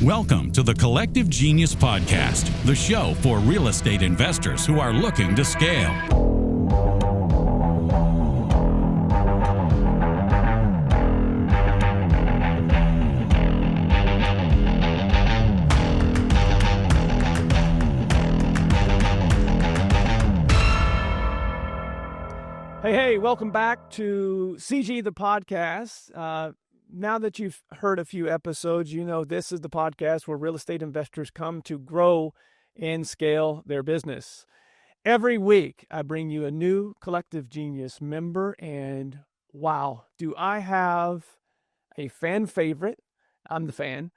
Welcome to the Collective Genius Podcast, the show for real estate investors who are looking to scale. Hey, welcome back to CG the podcast. Now that you've heard a few episodes, you know this is the podcast where real estate investors come to grow and scale their business. Every week, I bring you a new Collective Genius member, and wow, do I have a fan favorite. I'm the fan.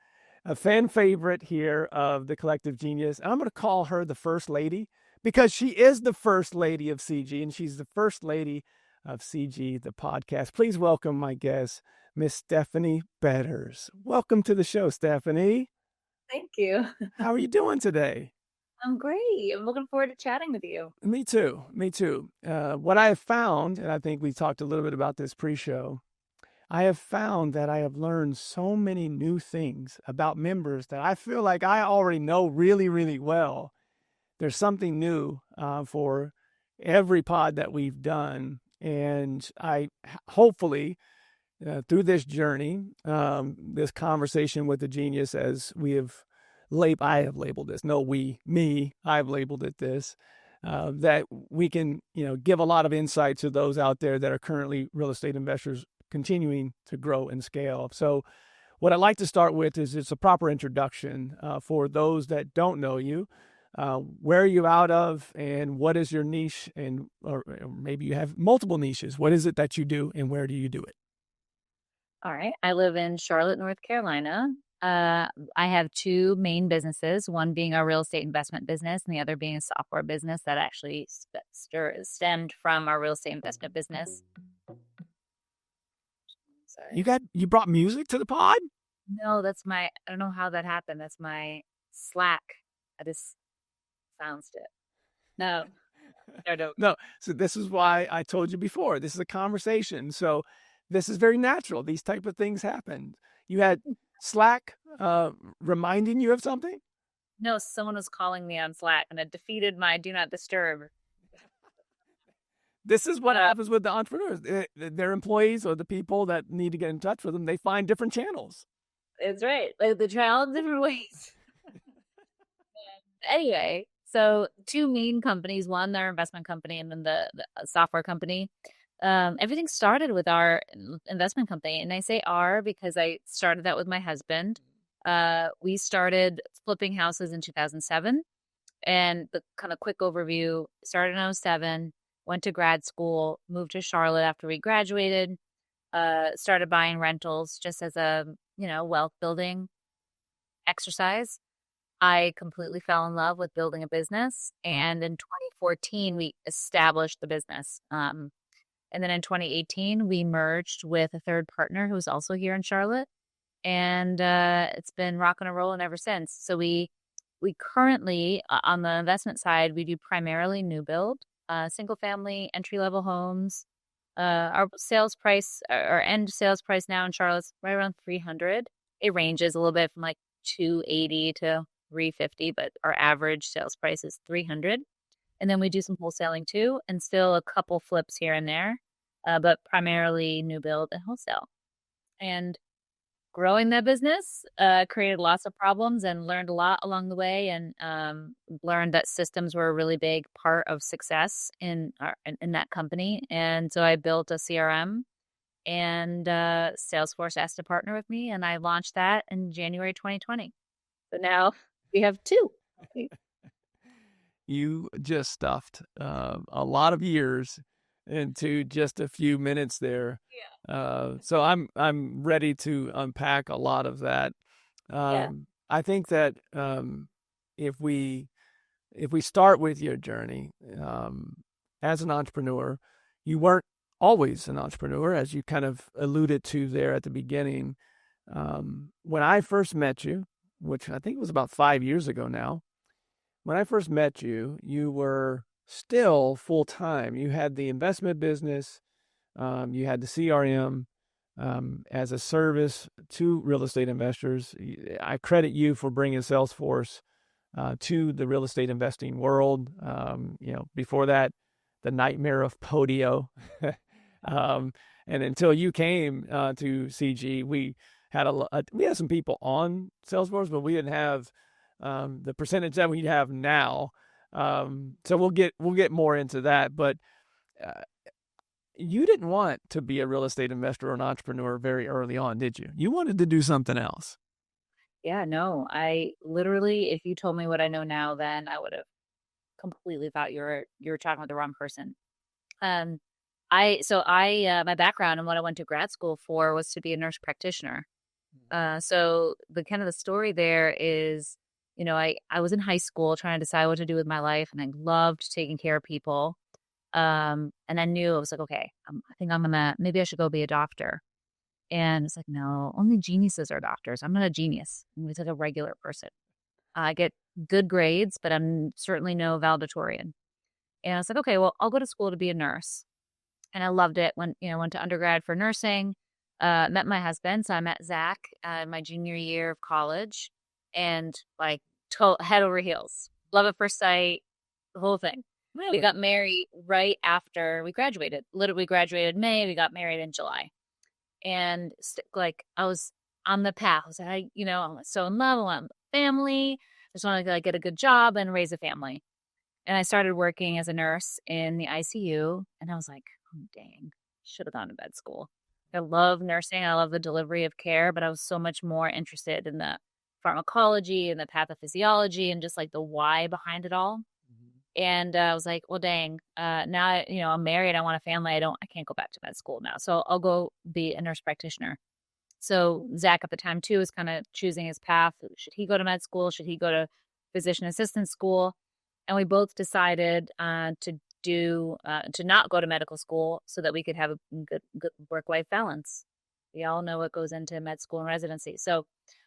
A fan favorite here of the Collective Genius. I'm going to call her the First Lady because she is the First Lady of CG, and she's the First Lady of CG, the podcast. Please welcome my guest, Miss Stephanie Betters. Welcome to the show, Stephanie. Thank you. How are you doing today? I'm great. I'm looking forward to chatting with you. Me too. What I have found, and I think we talked a little bit about this pre-show, I have found that I have learned so many new things about members that I feel like I already know really, really well. There's something new for every pod that we've done. And I hopefully, through this journey, this conversation with the genius, as I have labeled this, I've labeled it this, that we can, give a lot of insight to those out there that are currently real estate investors continuing to grow and scale. So what I'd like to start with is it's a proper introduction for those that don't know you. Where are you out of, and what is your niche, or maybe you have multiple niches. What is it that you do, and where do you do it? All right. I live in Charlotte, North Carolina. I have two main businesses, one being our real estate investment business and the other being a software business that actually stemmed from our real estate investment business. Sorry. You brought music to the pod? No, I don't know how that happened. That's my Slack. I just bounced it. No. No. So this is why I told you before. This is a conversation. So this is very natural. These type of things happen. You had Slack reminding you of something? No, someone was calling me on Slack and it defeated my do not disturb. This is what happens with the entrepreneurs. Their employees or the people that need to get in touch with them, they find different channels. It's right. Like they try all different ways. Anyway, so two main companies, one their investment company and then the software company. Everything started with our investment company. And I say our because I started that with my husband. We started flipping houses in 2007. And the kind of quick overview, started in 2007, went to grad school, moved to Charlotte after we graduated, started buying rentals just as a, wealth building exercise. I completely fell in love with building a business. And in 2014, we established the business. And then in 2018, we merged with a third partner who was also here in Charlotte. And it's been rocking and rolling ever since. So we currently, on the investment side, we do primarily new build, single family, entry-level homes. Our sales price, our end sales price now in Charlotte's right around $300. It ranges a little bit from like $280 to $350, but our average sales price is $300. And then we do some wholesaling too, and still a couple flips here and there, but primarily new build and wholesale. And growing that business created lots of problems and learned a lot along the way, and learned that systems were a really big part of success in that company. And so I built a CRM, and Salesforce asked to partner with me, and I launched that in January 2020. So now we have two. You just stuffed a lot of years into just a few minutes there. Yeah. So I'm ready to unpack a lot of that. I think that if we start with your journey as an entrepreneur, you weren't always an entrepreneur, as you kind of alluded to there at the beginning. When I first met you, which I think was about 5 years ago now, when I first met you, you were still full-time. You had the investment business, you had the CRM, as a service to real estate investors. I credit you for bringing Salesforce to the real estate investing world. Before that, the nightmare of Podio. And until you came to CG, we had we had some people on Salesforce, but we didn't have the percentage that we have now. So we'll get more into that. But you didn't want to be a real estate investor or an entrepreneur very early on, did you? You wanted to do something else. Yeah, no, I literally, if you told me what I know now, then I would have completely thought you were talking with the wrong person. Um, my background and what I went to grad school for was to be a nurse practitioner. So the story there is, I was in high school trying to decide what to do with my life, and I loved taking care of people. And I knew, I was like, okay, I think maybe I should go be a doctor. And it's like, no, only geniuses are doctors. I'm not a genius. I'm just like a regular person. I get good grades, but I'm certainly no valedictorian. And I was like, okay, well, I'll go to school to be a nurse. And I loved it. Went to undergrad for nursing, met my husband. So I met Zach my junior year of college, and like head over heels. Love at first sight, the whole thing. Really? We got married right after we graduated. Literally, we graduated May. We got married in July. And I was on the path. I was like, I'm so in love. I want family. I just want to get a good job and raise a family. And I started working as a nurse in the ICU. And I was like, oh, dang, should have gone to med school. I love nursing. I love the delivery of care, but I was so much more interested in the pharmacology and the pathophysiology and just like the why behind it all. And I was like, well, dang, now, I'm married. I want a family. I can't go back to med school now. So I'll go be a nurse practitioner. So Zach at the time too was kind of choosing his path. Should he go to med school? Should he go to physician assistant school? And we both decided to not go to medical school so that we could have a good work-life balance. We all know what goes into med school and residency. So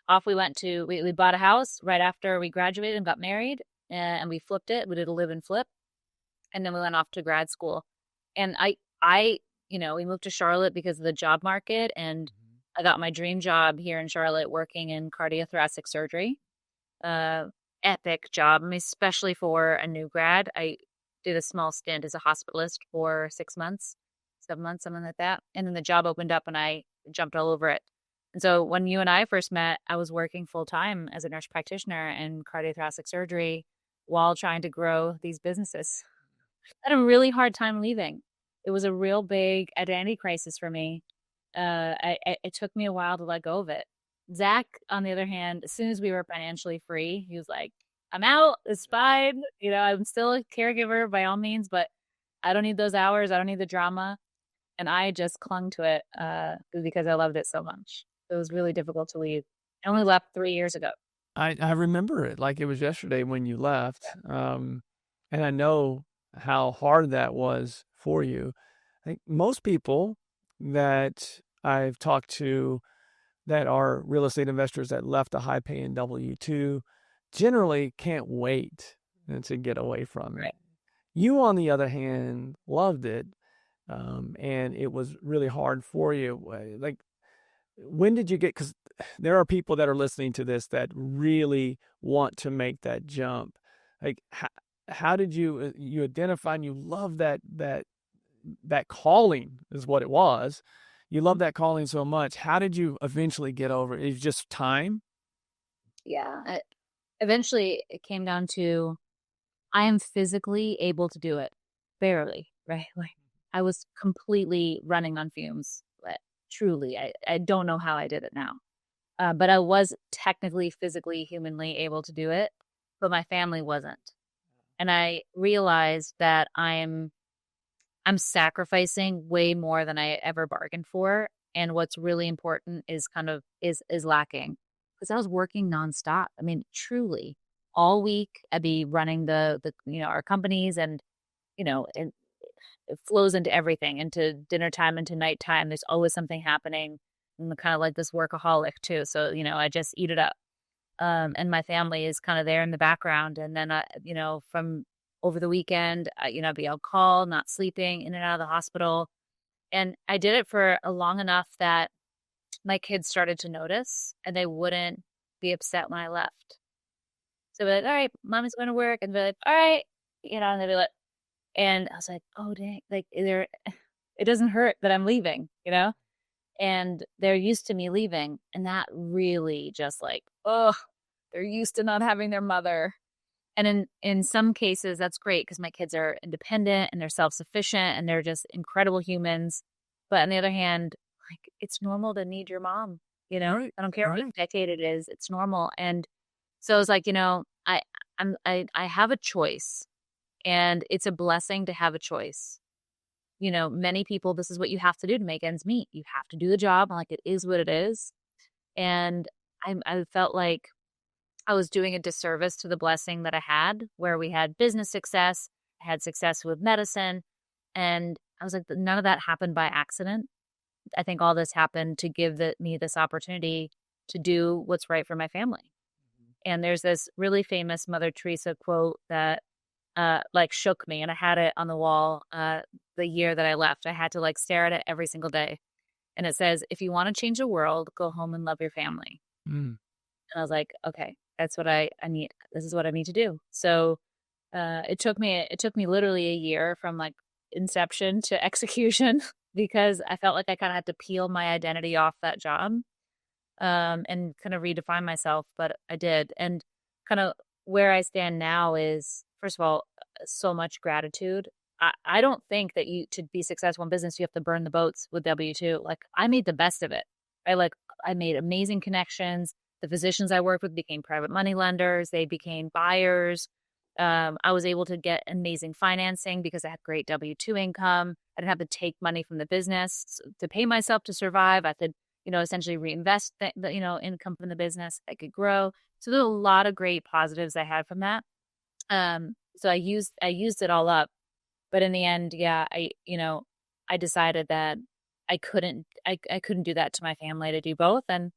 off we went we bought a house right after we graduated and got married. And we flipped it. We did a live and flip. And then we went off to grad school. And we moved to Charlotte because of the job market. And I got my dream job here in Charlotte working in cardiothoracic surgery. Epic job, especially for a new grad. I did a small stint as a hospitalist for 6 months, 7 months, something like that. And then the job opened up and I jumped all over it. And so when you and I first met, I was working full time as a nurse practitioner in cardiothoracic surgery while trying to grow these businesses. I had a really hard time leaving. It was a real big identity crisis for me. It took me a while to let go of it. Zach, on the other hand, as soon as we were financially free, he was like, I'm out. It's fine. I'm still a caregiver by all means, but I don't need those hours. I don't need the drama. And I just clung to it because I loved it so much. It was really difficult to leave. I only left 3 years ago. I remember it like it was yesterday when you left. And I know how hard that was for you. I think most people that I've talked to that are real estate investors that left a high paying W-2 generally can't wait to get away from it. Right. You, on the other hand, loved it. And it was really hard for you. Like, when did you get, because there are people that are listening to this that really want to make that jump. Like, how did you identify and you love that calling is what it was. You love that calling so much. How did you eventually get over it? Is it just time? Yeah. Eventually it came down to, I am physically able to do it. Barely, right? Like I was completely running on fumes. But truly, I don't know how I did it now. But I was technically, physically, humanly able to do it, but my family wasn't. And I realized that I'm sacrificing way more than I ever bargained for. And what's really important is is lacking, because I was working nonstop. I mean, truly all week I'd be running the our companies, and it flows into everything, into dinner time, into nighttime. There's always something happening. I'm kind of like this workaholic too. So, I just eat it up. And my family is kind of there in the background. And then, from over the weekend, I'd be on call, not sleeping, in and out of the hospital. And I did it for a long enough that my kids started to notice, and they wouldn't be upset when I left. So they'd be like, all right, mommy's going to work. And they'd be like, all right, and they'd be like, and I was like, oh, dang, like it doesn't hurt that I'm leaving, and they're used to me leaving. And that really just like, oh, they're used to not having their mother. And in some cases, that's great because my kids are independent and they're self-sufficient and they're just incredible humans. But on the other hand, like, it's normal to need your mom, Right. I don't care Right. what decade it is, it's normal. And so it's like, I have a choice, and it's a blessing to have a choice. Many people, this is what you have to do to make ends meet. You have to do the job. Like, it is what it is. And I felt like I was doing a disservice to the blessing that I had, where we had business success, I had success with medicine. And I was like, none of that happened by accident. I think all this happened to give me this opportunity to do what's right for my family. And there's this really famous Mother Teresa quote that like shook me, and I had it on the wall the year that I left. I had to like stare at it every single day. And it says, if you want to change the world, go home and love your family. Mm. And I was like, okay, that's what I need. This is what I need to do. So it took me literally a year from like inception to execution because I felt like I kind of had to peel my identity off that job and kind of redefine myself. But I did. And kind of where I stand now is, first of all, so much gratitude. I don't think that to be successful in business, you have to burn the boats with W-2. Like, I made the best of it. I made amazing connections. The physicians I worked with became private money lenders. They became buyers. I was able to get amazing financing because I had great W-2 income. I didn't have to take money from the business to pay myself to survive. I could, essentially reinvest the income from the business. I could grow. So there's a lot of great positives I had from that. So I used it all up. But in the end, yeah, I decided that I couldn't do that to my family, to do both. And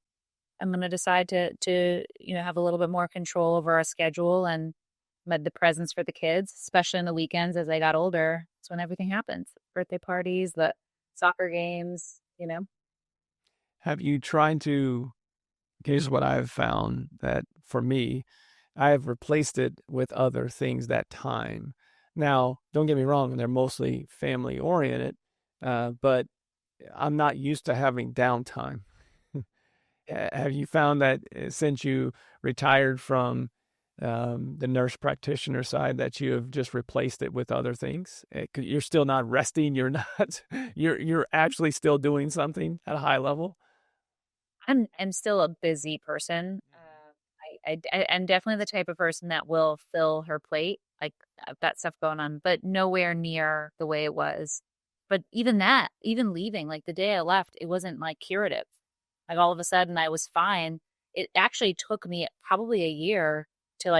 I'm going to decide to have a little bit more control over our schedule and the presence for the kids, especially on the weekends as they got older. That's when everything happens. Birthday parties, the soccer games, Have you tried to, here's what I've found that for me, I have replaced it with other things that time. Now, don't get me wrong, they're mostly family oriented, but I'm not used to having downtime. Have you found that since you retired from the nurse practitioner side that you have just replaced it with other things? You're still not resting. You're not. You're actually still doing something at a high level. I'm still a busy person. I'm definitely the type of person that will fill her plate, like that stuff going on, but nowhere near the way it was. But even leaving, like the day I left, it wasn't like curative. Like all of a sudden I was fine. It actually took me probably a year to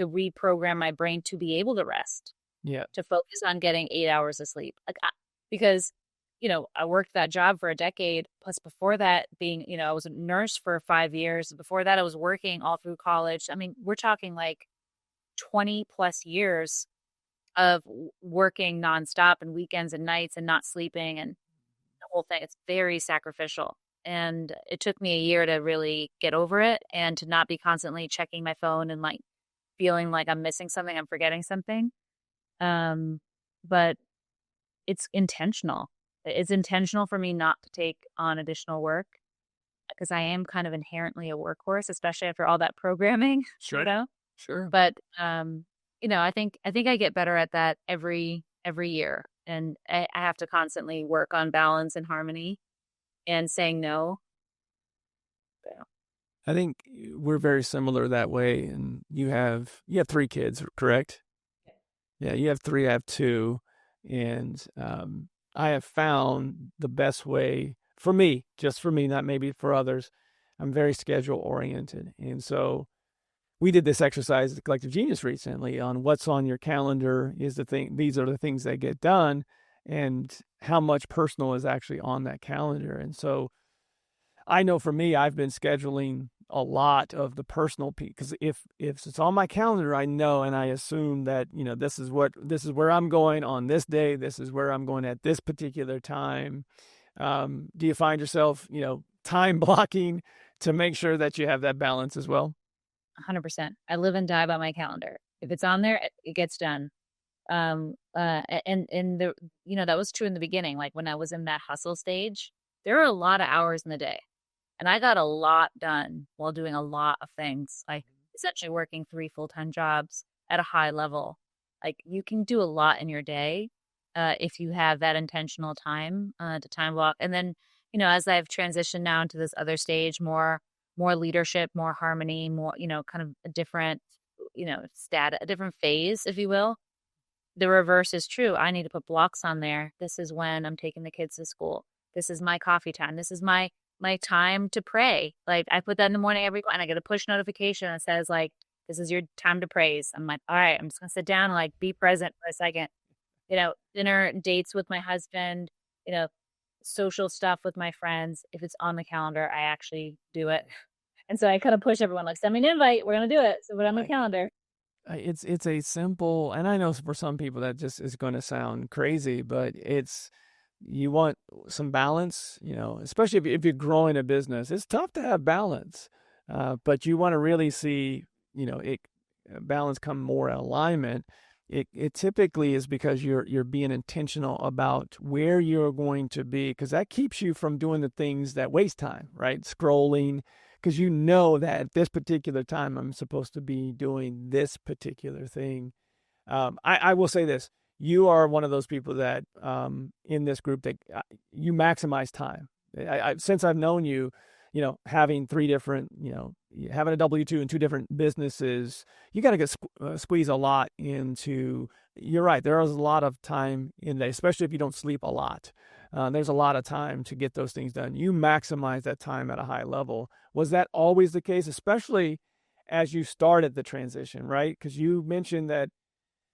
reprogram my brain to be able to rest. Yeah. To focus on getting 8 hours of sleep. Because, I worked that job for a decade. Plus before that I was a nurse for 5 years. Before that, I was working all through college. I mean, we're talking like 20 plus years of working nonstop and weekends and nights and not sleeping and the whole thing. It's very sacrificial. And it took me a year to really get over it and to not be constantly checking my phone and like feeling like I'm missing something, I'm forgetting something. But it's intentional. It's intentional for me not to take on additional work because I am kind of inherently a workhorse, especially after all that programming. Sure. Sure. But I think I get better at that every year, and I have to constantly work on balance and harmony and saying no. So. I think we're very similar that way. And you have 3 kids, correct? Yeah, you have 3, I have 2. And I have found the best way for me, just for me, not maybe for others. I'm very schedule oriented. And so we did this exercise at the Collective Genius recently on what's on your calendar is the thing. These are the things that get done and how much personal is actually on that calendar. And so I know for me, I've been scheduling a lot of the personal piece because if it's on my calendar, I know and I assume that this is where I'm going on this day. This is where I'm going at this particular time. Do you find yourself time blocking to make sure that you have that balance as well? 100%. I live and die by my calendar. If it's on there, it gets done. And the, that was true in the beginning. Like when I was in that hustle stage, there were a lot of hours in the day and I got a lot done while doing a lot of things, like essentially working 3 full-time jobs at a high level. Like you can do a lot in your day, if you have that intentional time, to time block. And then, as I've transitioned now into this other stage, more leadership, more harmony, more, kind of a different, a different phase, if you will. The reverse is true. I need to put blocks on there. This is when I'm taking the kids to school. This is my coffee time. This is my time to pray. Like I put that in the morning and I get a push notification that says like, this is your time to praise. I'm like, all right, I'm just going to sit down and like be present for a second. Dinner dates with my husband, social stuff with my friends. If it's on the calendar, I actually do it. And so I kind of push everyone like, send me an invite. We're going to do it. So put it on the calendar. It's a simple, and I know for some people that just is going to sound crazy, but you want some balance, especially if you're growing a business. It's tough to have balance, but you want to really see, balance come more in alignment. It typically is because you're being intentional about where you're going to be, because that keeps you from doing the things that waste time, right? Scrolling, because that at this particular time I'm supposed to be doing this particular thing. I will say this. You are one of those people that in this group that you maximize time. Since I've known you, having 3 different, having a W-2 and 2 different businesses, you got to get squeeze a lot into. You're right. There is a lot of time in there, especially if you don't sleep a lot. There's a lot of time to get those things done. You maximize that time at a high level. Was that always the case, especially as you started the transition, right? Because you mentioned that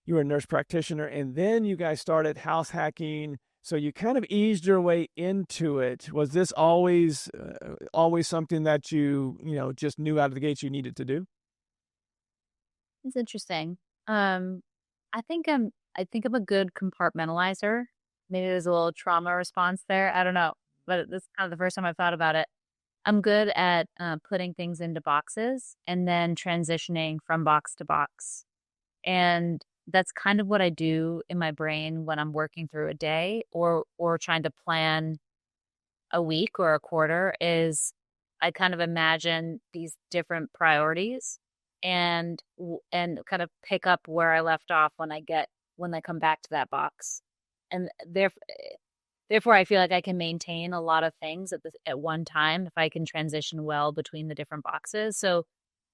you were a nurse practitioner and then you guys started house hacking. So you kind of eased your way into it. Was this always something that you just knew out of the gates you needed to do? It's interesting. I think I'm a good compartmentalizer. Maybe there's a little trauma response there. I don't know, but this is kind of the first time I've thought about it. I'm good at putting things into boxes and then transitioning from box to box. And that's kind of what I do in my brain when I'm working through a day or trying to plan a week or a quarter. Is I kind of imagine these different priorities and kind of pick up where I left off when I come back to that box. And therefore I feel like I can maintain a lot of things at one time if I can transition well between the different boxes. So,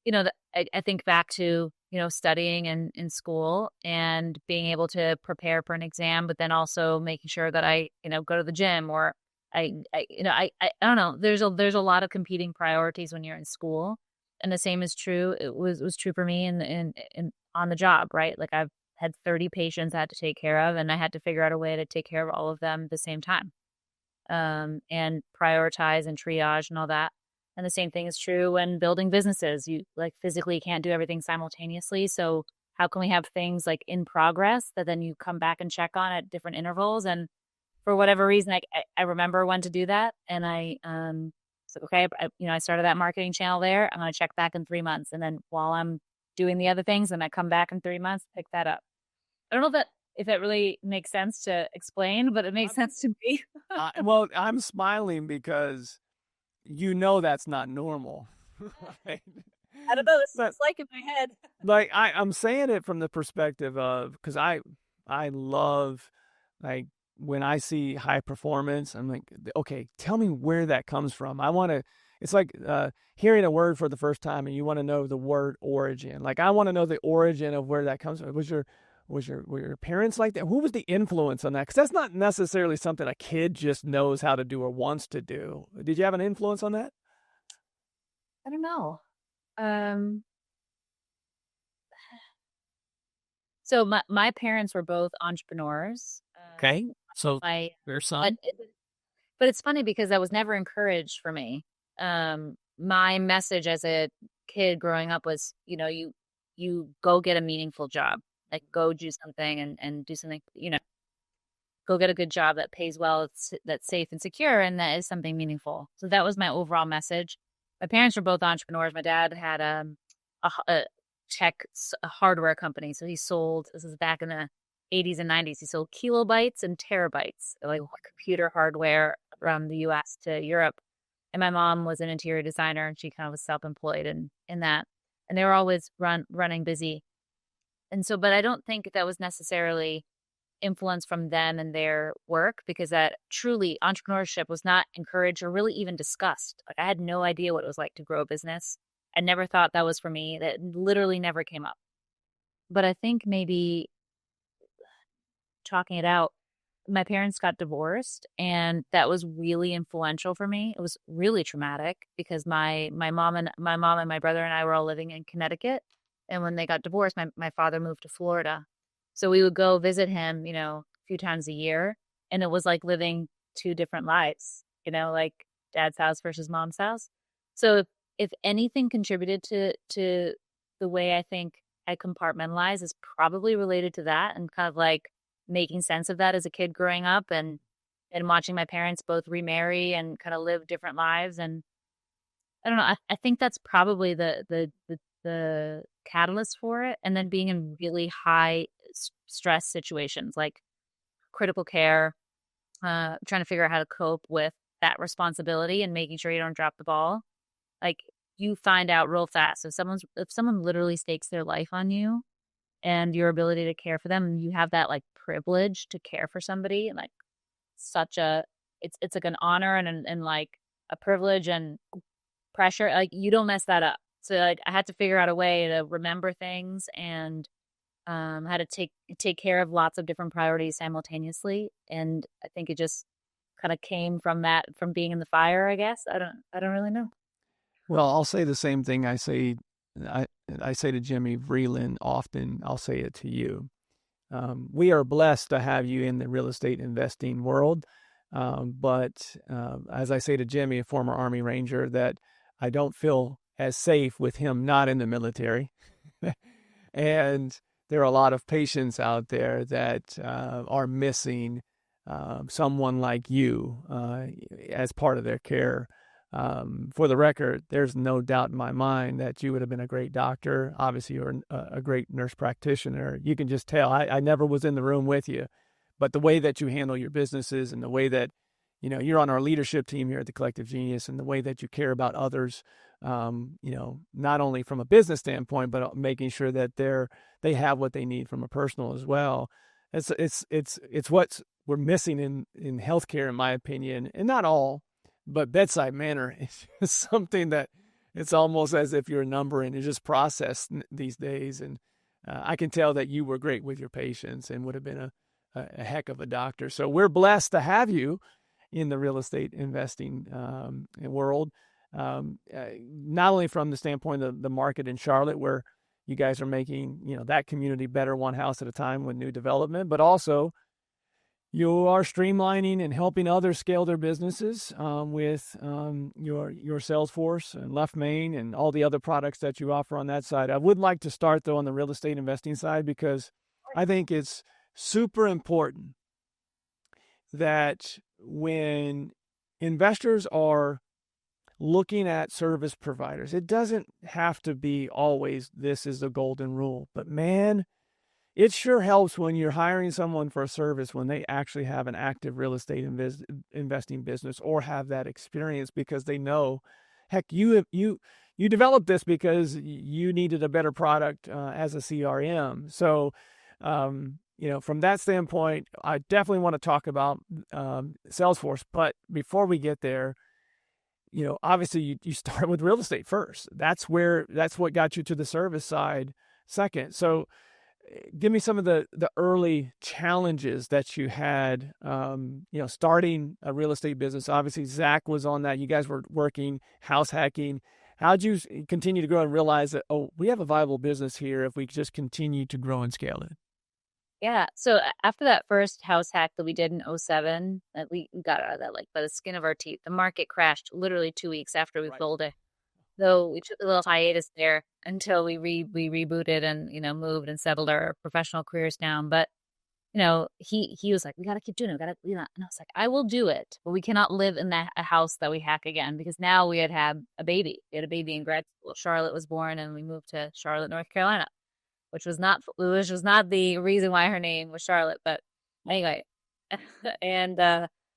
I think back to, studying in school and being able to prepare for an exam, but then also making sure that I, go to the gym or I don't know. There's a lot of competing priorities when you're in school, and the same is true. It was true for me in on the job, right? Like I've had 30 patients I had to take care of, and I had to figure out a way to take care of all of them at the same time, and prioritize and triage and all that. And the same thing is true when building businesses. You like physically can't do everything simultaneously. So how can we have things like in progress that then you come back and check on at different intervals? And for whatever reason, I remember when to do that. And I said, okay, I started that marketing channel there. I'm going to check back in 3 months. And then while I'm doing the other things, and I come back in 3 months, pick that up. I don't know if that really makes sense to explain, but it makes sense to me. Well, I'm smiling because that's not normal. Right? I don't know. It's like in my head. Like I'm saying it from the perspective of, because I love, like, when I see high performance, I'm like, okay, tell me where that comes from. It's like hearing a word for the first time and you want to know the word origin. Like I want to know the origin of where that comes from. Were your parents like that? Who was the influence on that? Because that's not necessarily something a kid just knows how to do or wants to do. Did you have an influence on that? I don't know. So my parents were both entrepreneurs. Okay. So your son. But it's funny because that was never encouraged for me. My message as a kid growing up was, you go get a meaningful job. Like go do something and do something, go get a good job that pays well, that's safe and secure, and that is something meaningful. So that was my overall message. My parents were both entrepreneurs. My dad had a hardware company. So he sold, this is back in the 80s and 90s, he sold kilobytes and terabytes, like computer hardware from the US to Europe. And my mom was an interior designer, and she kind of was self-employed in that. And they were always running busy. And so, but I don't think that was necessarily influence from them and their work, because that truly entrepreneurship was not encouraged or really even discussed. Like, I had no idea what it was like to grow a business. I never thought that was for me. That literally never came up. But I think maybe talking it out, my parents got divorced, and that was really influential for me. It was really traumatic because my mom and my brother and I were all living in Connecticut. And when they got divorced, my father moved to Florida. So we would go visit him, a few times a year. And it was like living two different lives, like dad's house versus mom's house. So if anything contributed to the way I think I compartmentalize, is probably related to that, and kind of like making sense of that as a kid growing up, and watching my parents both remarry and kind of live different lives. And I don't know, I think that's probably the catalyst for it. And then being in really high stress situations like critical care, trying to figure out how to cope with that responsibility and making sure you don't drop the ball. Like, you find out real fast if someone literally stakes their life on you and your ability to care for them, and you have that like privilege to care for somebody, and like it's like an honor and like a privilege and pressure. Like, you don't mess that up. So like, I had to figure out a way to remember things, and how to take care of lots of different priorities simultaneously. And I think it just kind of came from being in the fire, I guess. I don't really know. Well, I'll say the same thing I say to Jimmy Vreeland often. I'll say it to you. We are blessed to have you in the real estate investing world. But as I say to Jimmy, a former Army Ranger, that I don't feel as safe with him not in the military. And there are a lot of patients out there that are missing someone like you as part of their care. For the record, there's no doubt in my mind that you would have been a great doctor. Obviously, you're a great nurse practitioner. You can just tell. I never was in the room with you, but the way that you handle your businesses, and the way that, you're on our leadership team here at the Collective Genius, and the way that you care about others, not only from a business standpoint, but making sure that they have what they need from a personal as well. It's what we're missing in healthcare, in my opinion, and not all. But bedside manner is something that it's almost as if you're a number and it's just processed these days. And I can tell that you were great with your patients and would have been a heck of a doctor. So we're blessed to have you in the real estate investing world, not only from the standpoint of the market in Charlotte, where you guys are making that community better one house at a time with new development, but also you are streamlining and helping others scale their businesses with your Salesforce and Left Main and all the other products that you offer on that side. I would like to start, though, on the real estate investing side, because I think it's super important that when investors are looking at service providers, it doesn't have to be always this is the golden rule. But man, it sure helps when you're hiring someone for a service when they actually have an active real estate investing business or have that experience, because they know, heck, you developed this because you needed a better product as a CRM. So, from that standpoint, I definitely want to talk about Salesforce. But before we get there, obviously you start with real estate first. That's what got you to the service side second. So give me some of the early challenges that you had, starting a real estate business. Obviously, Zach was on that. You guys were working, house hacking. How'd you continue to grow and realize that, we have a viable business here if we just continue to grow and scale it? Yeah. So after that first house hack that we did in 2007, that we got out of that like by the skin of our teeth, the market crashed literally 2 weeks after we sold it. So we took a little hiatus there until we rebooted and, moved and settled our professional careers down. But he was like, we got to keep doing it. And I was like, I will do it, but we cannot live in a house that we hack again, because now we had a baby. We had a baby in grad school. Charlotte was born, and we moved to Charlotte, North Carolina, which was not the reason why her name was Charlotte. But anyway, and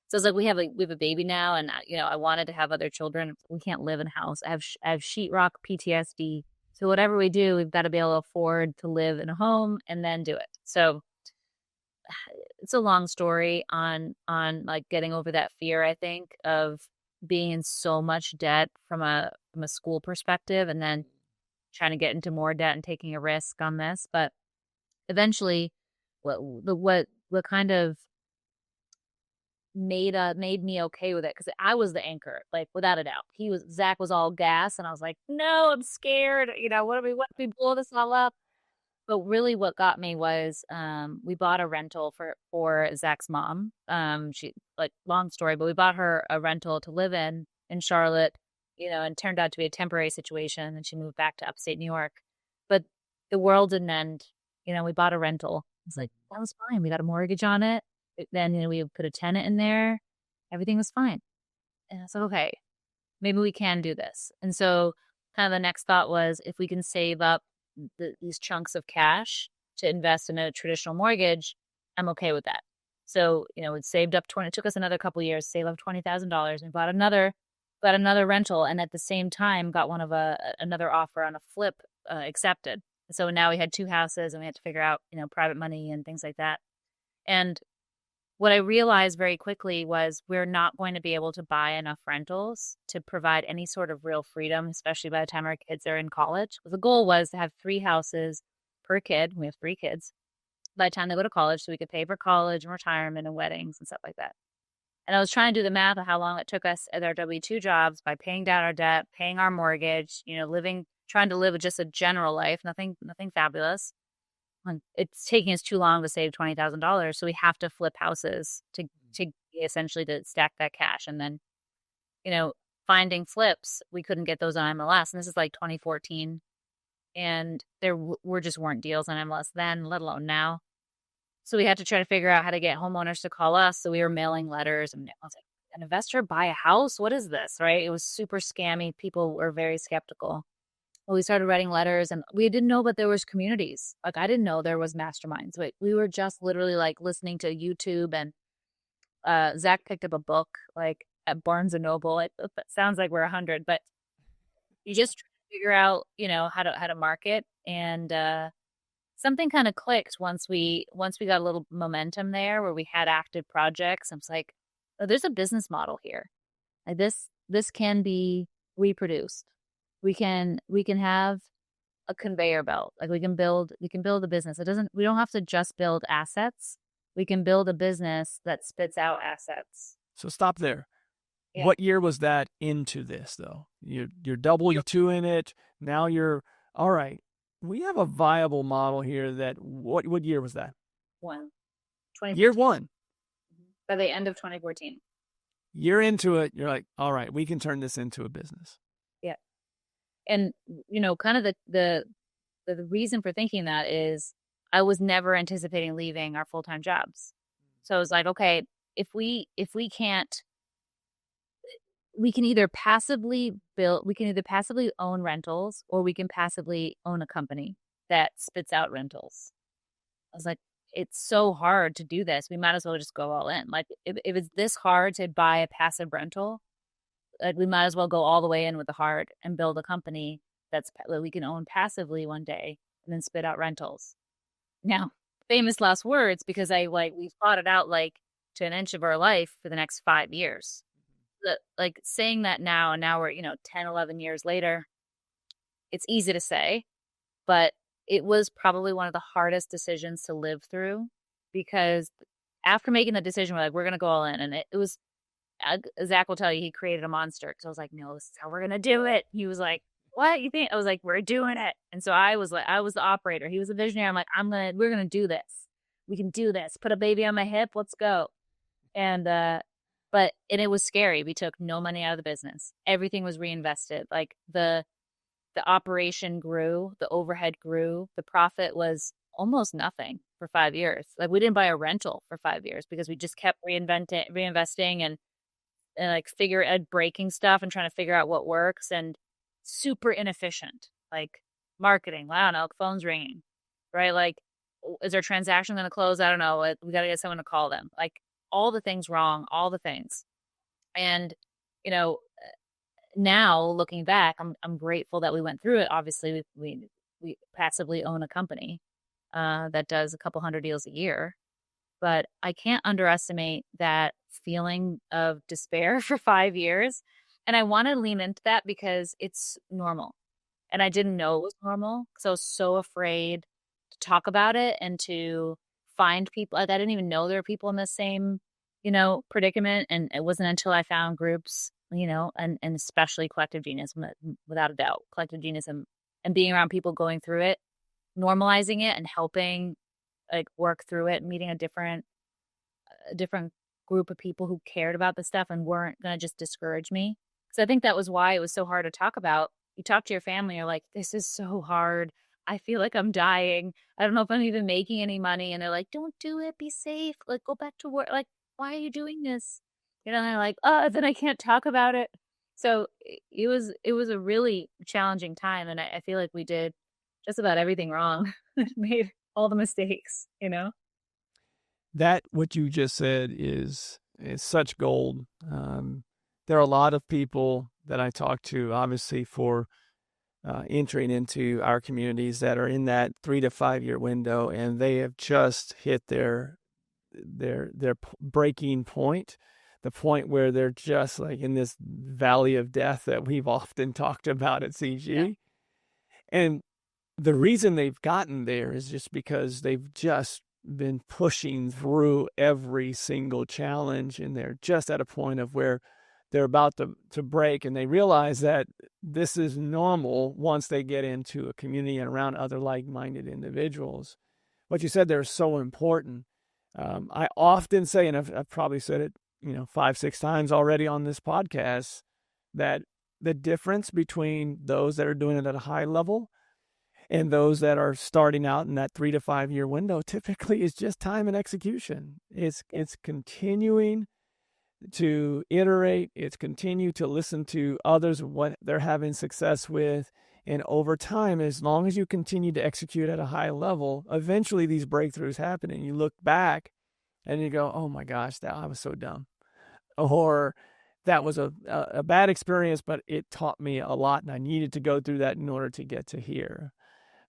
so it's like we have a baby now, and I wanted to have other children. We can't live in a house. I have sheetrock PTSD. So whatever we do, we've got to be able to afford to live in a home and then do it. So it's a long story on like getting over that fear, I think, of being in so much debt from a school perspective, and then trying to get into more debt and taking a risk on this. But eventually what kind of made me okay with it, because I was the anchor, like, without a doubt. Zach was all gas, and I was like, no, I'm scared. What if we blow this all up? But really what got me was we bought a rental for Zach's mom. She, like, long story, but we bought her a rental to live in Charlotte, and it turned out to be a temporary situation, and she moved back to upstate New York. But the world didn't end. We bought a rental. It's like, that was fine. We got a mortgage on it. Then, we put a tenant in there. Everything was fine. And I was like, okay, maybe we can do this. And so kind of the next thought was, if we can save up these chunks of cash to invest in a traditional mortgage, I'm okay with that. So, it saved up it took us another couple of years, save up $20,000. We bought another rental, and at the same time got one of another offer on a flip accepted. So now we had 2 houses, and we had to figure out, private money and things like that. And what I realized very quickly was we're not going to be able to buy enough rentals to provide any sort of real freedom, especially by the time our kids are in college. The goal was to have 3 houses per kid. We have 3 kids by the time they go to college, so we could pay for college and retirement and weddings and stuff like that. And I was trying to do the math of how long it took us at our W-2 jobs by paying down our debt, paying our mortgage, trying to live just a general life, nothing fabulous. It's taking us too long to save $20,000, so we have to flip houses to essentially to stack that cash. And then, finding flips, we couldn't get those on MLS, and this is like 2014, and there weren't deals on MLS then, let alone now. So we had to try to figure out how to get homeowners to call us. So we were mailing letters, and I was like, an investor buy a house? What is this? Right? It was super scammy. People were very skeptical. Well, we started writing letters, and we didn't know, but there was communities. Like, I didn't know there was masterminds. We were just literally like listening to YouTube, and Zach picked up a book like at Barnes and Noble. It sounds like we're 100, but you just try to figure out, how to market. And something kind of clicked once we got a little momentum there, where we had active projects. I was like, oh, there's a business model here. Like, this can be reproduced. We can have a conveyor belt. Like, we can build a business. We don't have to just build assets. We can build a business that spits out assets. So stop there. Yeah. What year was that into this, though? You're W-2 in it. Now you're, all right, we have a viable model here that, what year was that? Year 1. By the end of 2014. Year into it, you're like, all right, we can turn this into a business. Yeah. And, kind of the reason for thinking that is I was never anticipating leaving our full-time jobs. So I was like, okay, if we can't, we can either passively own rentals, or we can passively own a company that spits out rentals. I was like, it's so hard to do this. We might as well just go all in. Like, if it's this hard to buy a passive rental, like, we might as well go all the way in with the hard and build a company that we can own passively one day and then spit out rentals. Now, famous last words, because we thought it out like to an inch of our life for the next 5 years. Like, saying that now, and now we're, 10, 11 years later, it's easy to say, but it was probably one of the hardest decisions to live through, because after making the decision, we're like, we're going to go all in. And it was, Zach will tell you, he created a monster. Cause I was like, no, this is how we're going to do it. He was like, what you think? I was like, we're doing it. And so I was the operator. He was a visionary. I'm like, we're going to do this. We can do this. Put a baby on my hip. Let's go. And it was scary. We took no money out of the business. Everything was reinvested. Like, the operation grew, the overhead grew, the profit was almost nothing. for 5 years. Like we didn't buy a rental for 5 years because we just kept reinvesting and like breaking stuff and trying to figure out what works, and super inefficient. Like marketing, I don't know, phone's ringing, right? Like, is our transaction going to close? I don't know. We got to get someone to call them. Like all the things wrong, all the things. And, you know, now looking back, I'm grateful that we went through it. Obviously, we passively own a company that does a couple hundred deals a year, but I can't underestimate that feeling of despair for 5 years. And I want to lean into that because it's normal. And I didn't know it was normal because I was so afraid to talk about it and to find people. Like, I didn't even know there were people in the same, predicament. And it wasn't until I found groups, and especially Collective Genius, without a doubt, Collective Genius, and being around people going through it, normalizing it and helping like work through it, meeting a different group of people who cared about the stuff and weren't going to just discourage me. Because I think that was why it was so hard to talk about. You talk to your family, you're like, this is so hard. I feel like I'm dying. I don't know if I'm even making any money. And they're like, don't do it. Be safe. Like, go back to work. Like, why are you doing this? And they're like, oh, then I can't talk about it. So it was a really challenging time. And I feel like we did just about everything wrong. Made all the mistakes, That what you just said is such gold. There are a lot of people that I talk to, obviously, for entering into our communities that are in that 3 to 5 year window, and they have just hit their breaking point, the point where they're just like in this valley of death that we've often talked about at CG. Yeah. And the reason they've gotten there is just because they've just been pushing through every single challenge, and they're just at a point of where they're about to break, and they realize that this is normal once they get into a community and around other like-minded individuals. What you said there is so important. I often say, and I've probably said it 5-6 times already on this podcast, that the difference between those that are doing it at a high level and those that are starting out in that 3 to 5 year window typically is just time and execution. It's continuing to iterate. It's continue to listen to others, what they're having success with. And over time, as long as you continue to execute at a high level, eventually these breakthroughs happen. And you look back and you go, oh my gosh, I was so dumb. Or that was a bad experience, but it taught me a lot. And I needed to go through that in order to get to here.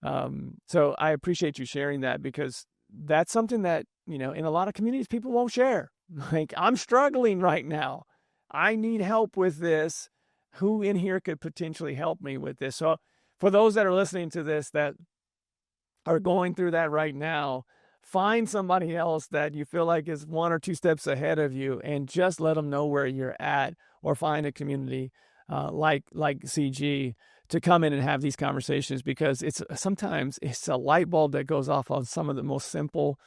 So I appreciate you sharing that, because that's something that, in a lot of communities, people won't share. Like, I'm struggling right now. I need help with this. Who in here could potentially help me with this? So for those that are listening to this that are going through that right now, find somebody else that you feel like is 1 or 2 steps ahead of you and just let them know where you're at, or find a community like CG to come in and have these conversations, because sometimes it's a light bulb that goes off on some of the most simple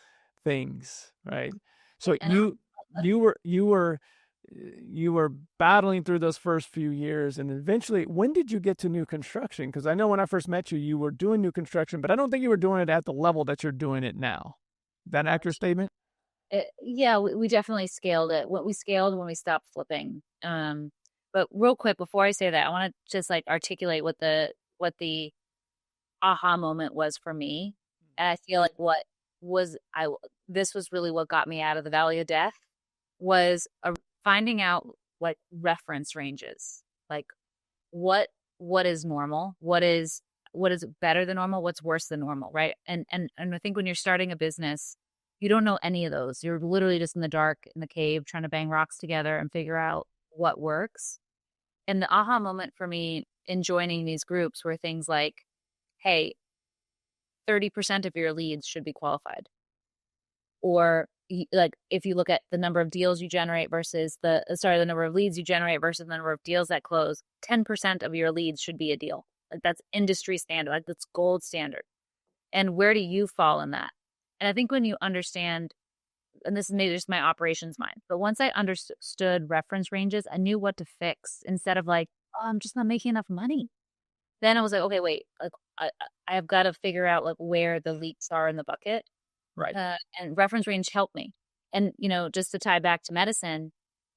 things, right? So you were battling through those first few years, and eventually, when did you get to new construction? Because I know when I first met you, you were doing new construction, but I don't think you were doing it at the level that you're doing it now. Is that an accurate statement? Yeah, we definitely scaled it. We scaled when we stopped flipping. But real quick, before I say that, I want to just like articulate what the aha moment was for me. And I feel like this was really what got me out of the valley of death, was finding out what reference ranges, like what is normal, what is better than normal, what's worse than normal, right? And I think when you're starting a business, you don't know any of those. You're literally just in the dark, in the cave, trying to bang rocks together and figure out what works. And the aha moment for me in joining these groups were things like, hey, 30% of your leads should be qualified. Or like, if you look at the number of deals you generate versus the number of leads you generate versus the number of deals that close, 10% of your leads should be a deal. Like, that's industry standard. Like, that's gold standard. And where do you fall in that? And I think when you understand, and this is maybe just my operations mind, but once I understood reference ranges, I knew what to fix, instead of like, oh, I'm just not making enough money. Then I was like, okay, wait, like I have got to figure out like where the leaks are in the bucket. Right. And reference range helped me. And, just to tie back to medicine,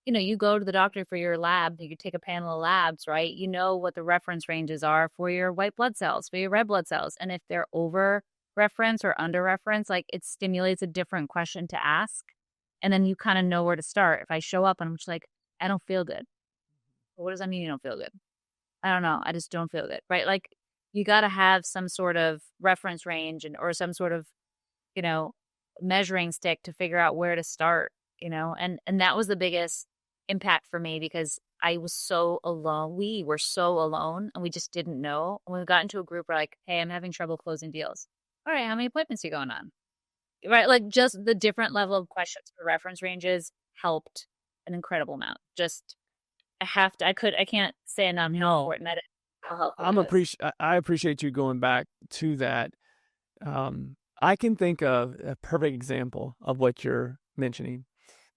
you go to the doctor for your lab, you take a panel of labs, right? You know what the reference ranges are for your white blood cells, for your red blood cells. And if they're over reference or under reference, like it stimulates a different question to ask. And then you kind of know where to start. If I show up and I'm just like, I don't feel good. Well, what does that mean you don't feel good? I don't know. I just don't feel good, right? Like you got to have some sort of reference range or some sort of, measuring stick to figure out where to start, and that was the biggest impact for me because I was so alone. We were so alone and we just didn't know. And we got into a group, we're like, hey, I'm having trouble closing deals. All right, how many appointments are you going on? Right, like just the different level of questions for reference ranges helped an incredible amount. Just I can't say enough how important that is. I appreciate you going back to that. I can think of a perfect example of what you're mentioning,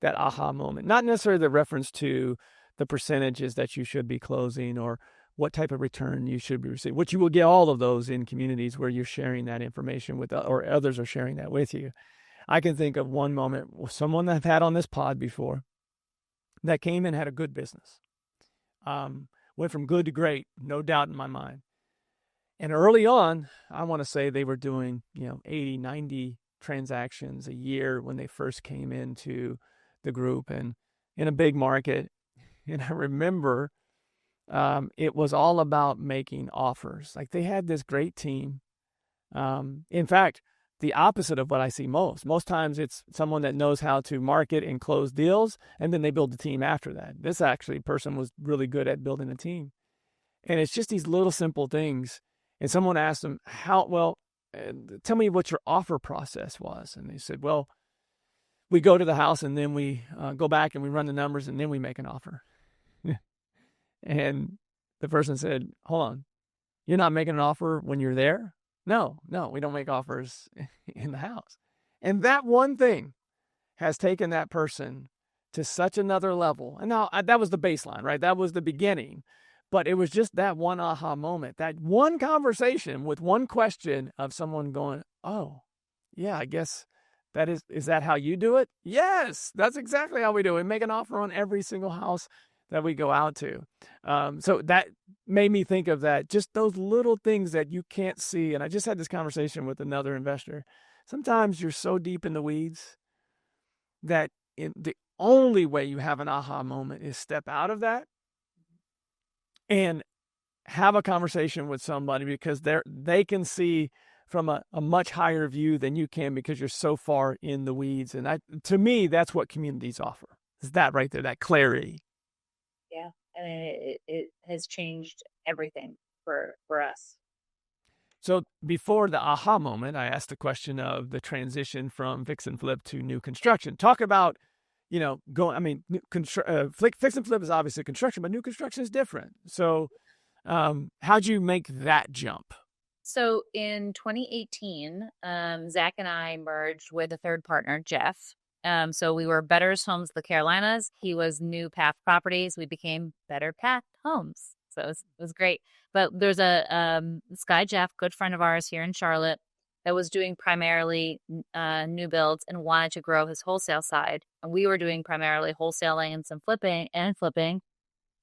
that aha moment. Not necessarily the reference to the percentages that you should be closing or what type of return you should be receiving, which you will get all of those in communities where you're sharing that information with, or others are sharing that with you. I can think of one moment with someone that I've had on this pod before that came and had a good business. Went from good to great, no doubt in my mind. And early on, I want to say they were doing, 80, 90 transactions a year when they first came into the group and in a big market. And I remember it was all about making offers. Like they had this great team. In fact, the opposite of what I see most. Most times it's someone that knows how to market and close deals, and then they build the team after that. This actually person was really good at building a team. And it's just these little simple things. And someone asked them, tell me what your offer process was. And they said, well, we go to the house and then we go back and we run the numbers and then we make an offer. And the person said, hold on, you're not making an offer when you're there? No, we don't make offers in the house. And that one thing has taken that person to such another level. And now that was the baseline, right? That was the beginning. But it was just that one aha moment, that one conversation with one question of someone going, oh, yeah, I guess is that how you do it? Yes, that's exactly how we do it. We make an offer on every single house that we go out to. So that made me think of that, just those little things that you can't see. And I just had this conversation with another investor. Sometimes you're so deep in the weeds that the only way you have an aha moment is step out of that and have a conversation with somebody because they can see from a much higher view than you can because you're so far in the weeds. And to me, that's what communities offer. Is that right there, that clarity. Yeah. I mean, it has changed everything for us. So before the aha moment, I asked the question of the transition from fix and flip to new construction. Talk about, fix and flip is obviously construction, but new construction is different. So how'd you make that jump? So in 2018, Zach and I merged with a third partner, Jeff. So we were Better's Homes, the Carolinas. He was New Path Properties. We became Better Path Homes. So it was great. But there's this guy, Jeff, good friend of ours here in Charlotte, that was doing primarily new builds and wanted to grow his wholesale side. And we were doing primarily wholesaling and some flipping,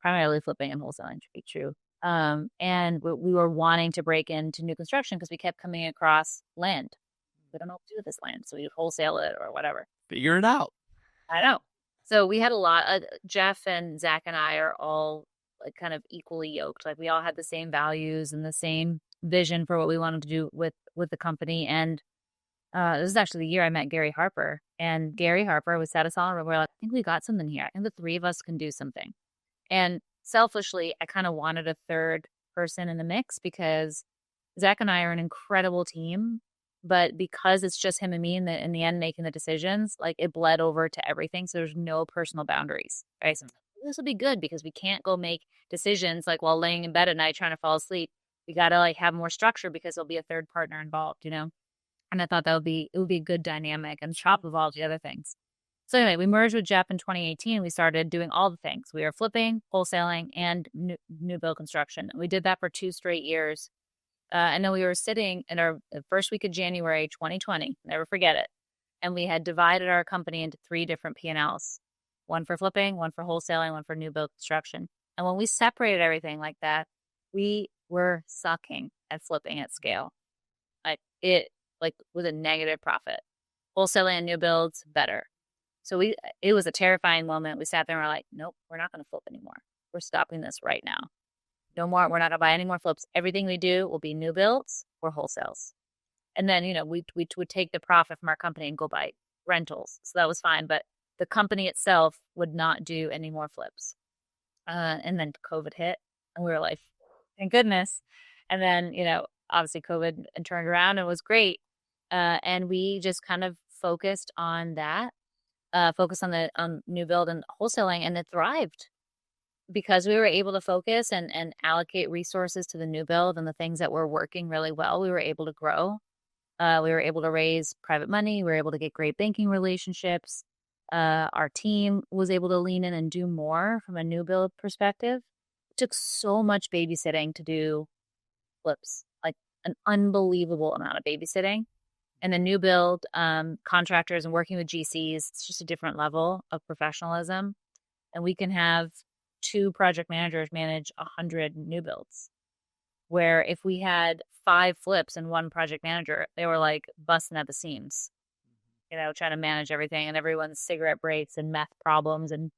primarily flipping and wholesaling to be true. And we were wanting to break into new construction because we kept coming across land. We don't know what to do with this land, so we would wholesale it or whatever. Figure it out. I know. So we had a lot. Jeff and Zach and I are all like kind of equally yoked. Like we all had the same values and the same vision for what we wanted to do with the company. And this is actually the year I met Gary Harper. And Gary Harper, we sat us all in a room. We're like, I think we got something here. I think the three of us can do something. And selfishly, I kind of wanted a third person in the mix because Zach and I are an incredible team. But because it's just him and me in the end making the decisions, like it bled over to everything. So there's no personal boundaries. Right? So this will be good because we can't go make decisions like while laying in bed at night trying to fall asleep. We got to like have more structure because there'll be a third partner involved, And I thought it would be a good dynamic and top of all the other things. So anyway, we merged with Jeff in 2018. We started doing all the things. We were flipping, wholesaling, and new build construction. We did that for 2 straight years. And then we were sitting in our first week of January 2020. Never forget it. And we had divided our company into 3 different P&Ls, one for flipping, one for wholesaling, one for new build construction. And when we separated everything like that, we were sucking at flipping at scale. It was a negative profit. Wholesaling and new builds, better. So it was a terrifying moment. We sat there and we're like, nope, we're not going to flip anymore. We're stopping this right now. No more. We're not going to buy any more flips. Everything we do will be new builds or wholesales. And then, we would take the profit from our company and go buy rentals. So that was fine. But the company itself would not do any more flips. And then COVID hit and we were like, thank goodness. And then, obviously COVID turned around and was great. And we just kind of focused on that, focused on new build and wholesaling, and it thrived because we were able to focus and allocate resources to the new build and the things that were working really well. We were able to grow. We were able to raise private money. We were able to get great banking relationships. Our team was able to lean in and do more from a new build perspective. It took so much babysitting to do flips, like an unbelievable amount of babysitting. And the new build contractors and working with GCs, it's just a different level of professionalism. And we can have 2 project managers manage 100 new builds, where if we had 5 flips and 1 project manager, they were like busting at the seams, trying to manage everything and everyone's cigarette breaks and meth problems and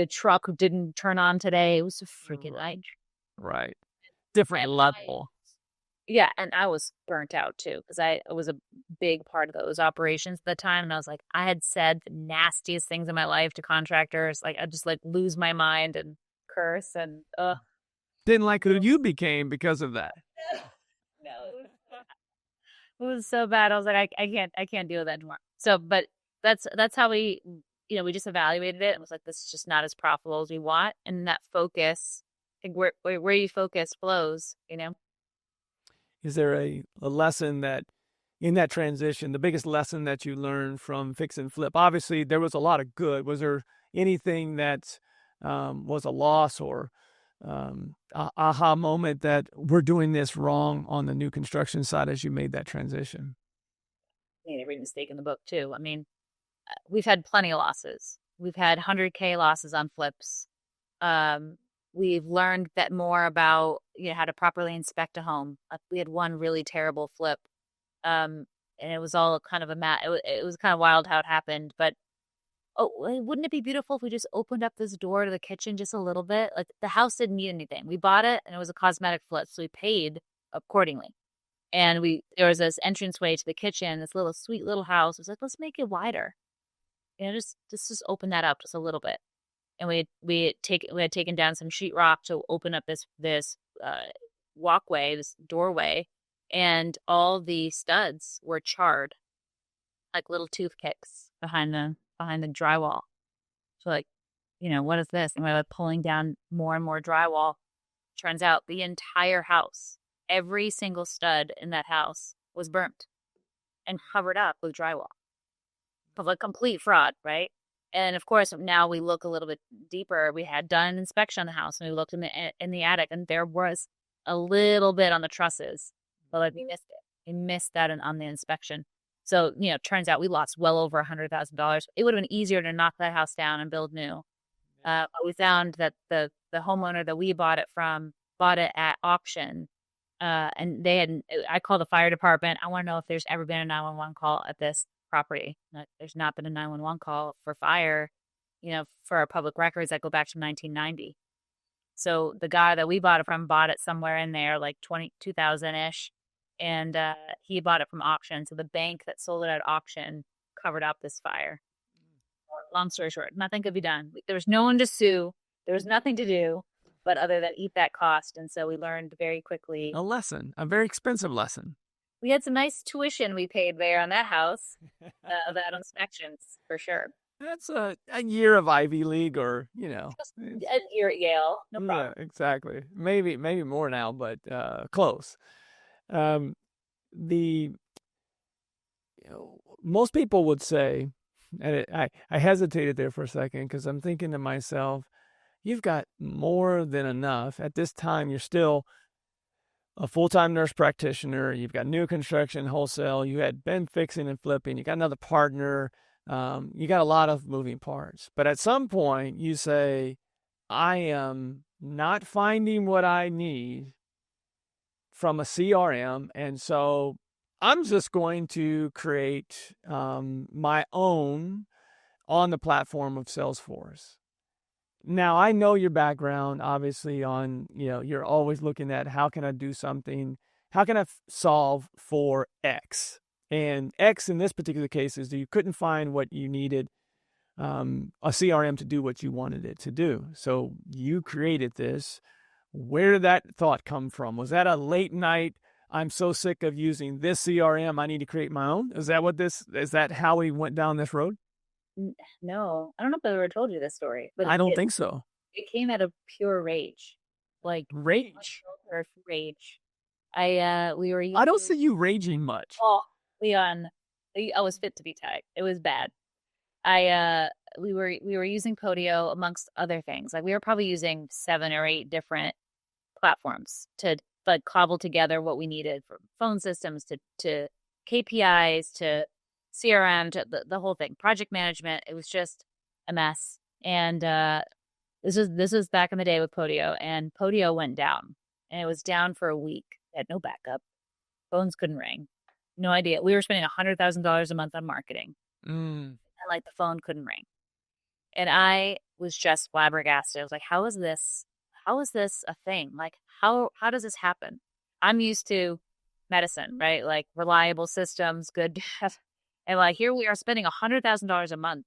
truck didn't turn on today. It was a freaking night. Right. Different level. Yeah, and I was burnt out too because I was a big part of those operations at the time, and I was like, I had said the nastiest things in my life to contractors, like I just lose my mind and curse and Didn't like who you became because of that. No, it was so bad. I was like, I can't deal with that anymore. So, but that's how we we just evaluated it and was like, this is just not as profitable as we want, and that focus, where you focus flows. Is there a lesson that in that transition, the biggest lesson that you learned from fix and flip? Obviously, there was a lot of good. Was there anything that was a loss or aha moment that we're doing this wrong on the new construction side as you made that transition? I made every mistake in the book too. I mean, we've had plenty of losses. We've had 100K losses on flips. We've learned that more about how to properly inspect a home. We had one really terrible flip, and it was all kind of it was kind of wild how it happened. But wouldn't it be beautiful if we just opened up this door to the kitchen just a little bit? Like the house didn't need anything. We bought it and it was a cosmetic flip, so we paid accordingly. And there was this entranceway to the kitchen, this little sweet little house. It was like, let's make it wider. Just open that up just a little bit. And we had taken down some sheetrock to open up this walkway, this doorway, and all the studs were charred, like little toothpicks behind the drywall. So what is this? And we're pulling down more and more drywall. Turns out the entire house, every single stud in that house was burnt and covered up with drywall. Of a complete fraud, right? And of course, now we look a little bit deeper. We had done an inspection on the house, and we looked in the attic, and there was a little bit on the trusses, but we missed it. We missed that on the inspection. So turns out we lost well over $100,000. It would have been easier to knock that house down and build new. But we found that the homeowner that we bought it from bought it at auction, and I called the fire department. I want to know if there's ever been a 911 call at this property. There's not been a 911 call for fire, for our public records that go back to 1990. So the guy that we bought it from bought it somewhere in there, like 2000-ish, and he bought it from auction. So the bank that sold it at auction covered up this fire. Long story short, nothing could be done. There was no one to sue. There was nothing to do but other than eat that cost. And so we learned very quickly. A very expensive lesson. We had some nice tuition we paid there on that house, that inspections, for sure. That's a year of Ivy League or, Just a year at Yale, no problem. Yeah, exactly. Maybe more now, but close. Most people would say, and I hesitated there for a second because I'm thinking to myself, you've got more than enough. At this time, you're still a full-time nurse practitioner, you've got new construction, wholesale, you had been fixing and flipping, you got another partner, you got a lot of moving parts. But at some point you say, I am not finding what I need from a CRM, and so I'm just going to create my own on the platform of Salesforce. Now, I know your background, obviously, on, you're always looking at how can I do something? How can I solve for X? And X in this particular case is that you couldn't find what you needed a CRM to do what you wanted it to do. So you created this. Where did that thought come from? Was that a late night, I'm so sick of using this CRM, I need to create my own? Is that how we went down this road? No, I don't know if I ever told you this story, but I don't think so. it came out of pure rage. Like Rage. Rage. We were I don't see you raging much. Oh, Leon, I was fit to be tied. It was bad. We were using Podio amongst other things. Like we were probably using 7 or 8 different platforms to like cobble together what we needed, from phone systems to KPIs to CRM to the whole thing, project management. It was just a mess. And this was back in the day with Podio, and Podio went down, and it was down for a week. It had no backup. Phones couldn't ring. No idea. We were spending $100,000 a month on marketing, and like the phone couldn't ring. And I was just flabbergasted. I was like, how is this a thing? Like, how does this happen? I'm used to medicine, right? Like reliable systems, good. And like, here we are spending $100,000 a month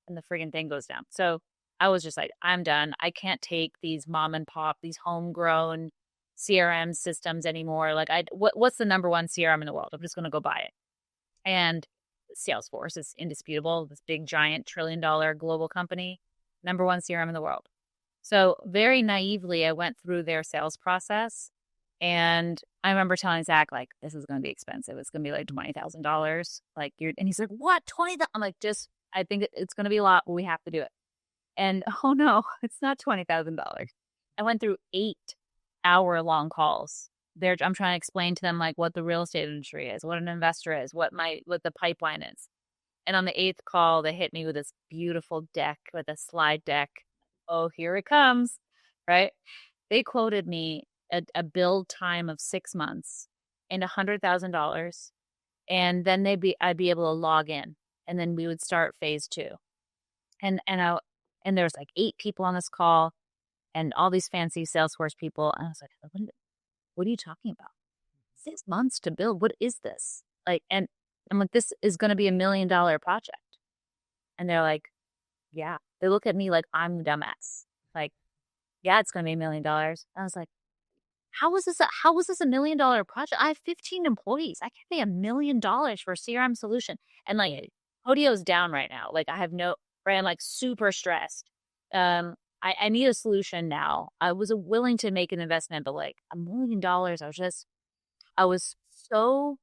and the friggin' thing goes down. So I was just like, I'm done. I can't take these mom and pop, these homegrown CRM systems anymore. Like what's the number one CRM in the world? I'm just going to go buy it. And Salesforce is indisputable. This big, giant, $1 trillion global company, number one CRM in the world. So very naively, I went through their sales process, and I remember telling Zach, like, this is going to be expensive. It's going to be like $20,000. Like and he's like, what? 20,000? I'm like, I think it's going to be a lot, but we have to do it. And oh no, it's not $20,000. I went through 8-hour-long calls. I'm trying to explain to them like what the real estate industry is, what an investor is, what the pipeline is. And on the 8th call, they hit me with this beautiful deck, with a slide deck. Oh, here it comes, right? They quoted me a build time of 6 months and $100,000, and then I'd be able to log in, and then we would start phase 2. And there's like 8 people on this call, and all these fancy Salesforce people, and I was like, what are you talking about? 6 months to build? What is this? Like, and I'm like, this is going to be $1 million project. And they're like, yeah. They look at me like I'm the dumbass. Like, yeah, it's going to be $1 million. I was like, how is this a $1 million project? I have 15 employees. I can't pay $1 million for a CRM solution. And like, Podio's down right now. Like, I have I'm like super stressed. I need a solution now. I was willing to make an investment, but like $1 million, I was so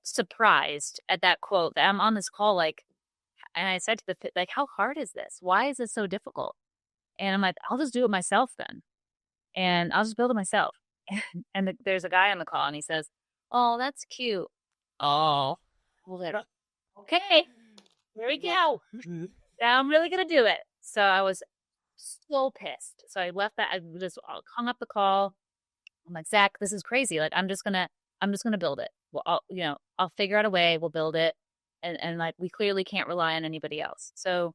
surprised at that quote that I'm on this call, like, and I said to like, how hard is this? Why is this so difficult? And I'm like, I'll just do it myself then. And I'll just build it myself. And there's a guy on the call, and he says, oh, that's cute. Oh, well, okay, here we go. Now I'm really going to do it. So I was so pissed. So I left that. I just hung up the call. I'm like, Zach, this is crazy. Like, I'm just going to build it. Well, I'll figure out a way. We'll build it. And like, we clearly can't rely on anybody else. So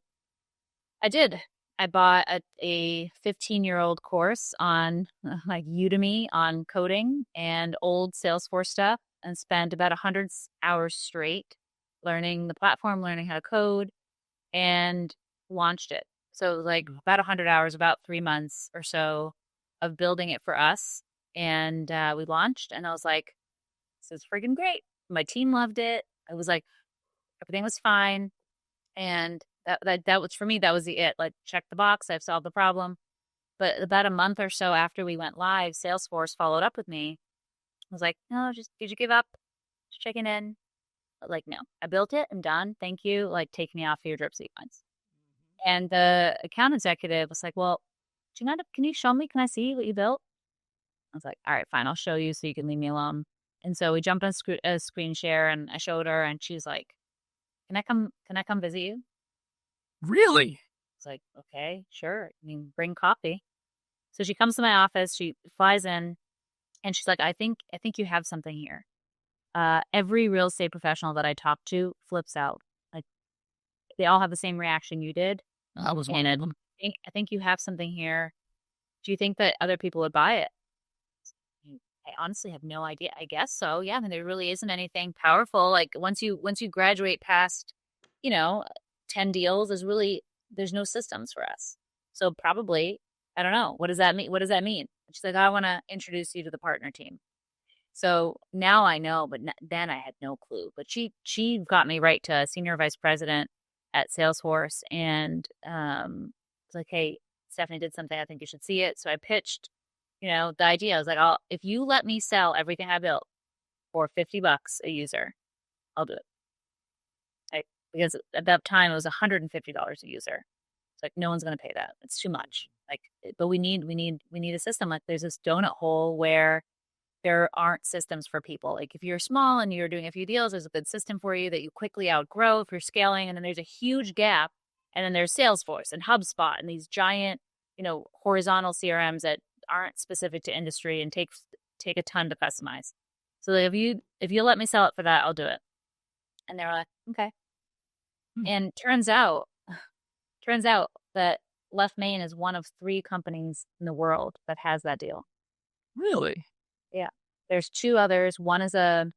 I did. I bought a 15-year-old course on like Udemy on coding and old Salesforce stuff, and spent about 100 hours straight learning the platform, learning how to code, and launched it. So it was like about 100 hours, about 3 months or so of building it for us. And we launched, and I was like, this is freaking great. My team loved it. I was like, everything was fine. And that was, for me, that was it. Like, check the box. I've solved the problem. But about a month or so after we went live, Salesforce followed up with me. I was like, no, did you give up? Just checking in. But like, no, I built it. I'm done. Thank you. Like, take me off of your drip sequence. And the account executive was like, well, can you show me? Can I see what you built? I was like, all right, fine, I'll show you so you can leave me alone. And so we jumped on a screen share, and I showed her, and she's like, can I come visit you? Really? It's like, okay, sure. I mean, bring coffee. So she comes to my office, she flies in, and she's like, I think you have something here. Every real estate professional that I talk to flips out. Like, they all have the same reaction you did. I was one of them. I think you have something here. Do you think that other people would buy it? I honestly have no idea. I guess so. Yeah. I mean, there really isn't anything powerful. Like once you graduate past, 10 deals, there's no systems for us. So probably, I don't know. What does that mean? What does that mean? She's like, I want to introduce you to the partner team. So now I know, but then I had no clue. But she got me right to senior vice president at Salesforce, and it's like, hey, Stephanie did something. I think you should see it. So I pitched, the idea. I was like, if you let me sell everything I built for $50 a user, I'll do it. Because at that time it was $150 a user. It's like, no one's going to pay that. It's too much. But we need a system. Like there's this donut hole where there aren't systems for people. Like if you're small and you're doing a few deals, there's a good system for you that you quickly outgrow if you're scaling. And then there's a huge gap. And then there's Salesforce and HubSpot and these giant, horizontal CRMs that aren't specific to industry and take a ton to customize. So like, if you let me sell it for that, I'll do it. And they were like, okay. And turns out that Left Main is one of 3 companies in the world that has that deal. Really? Yeah. There's 2 others. One is a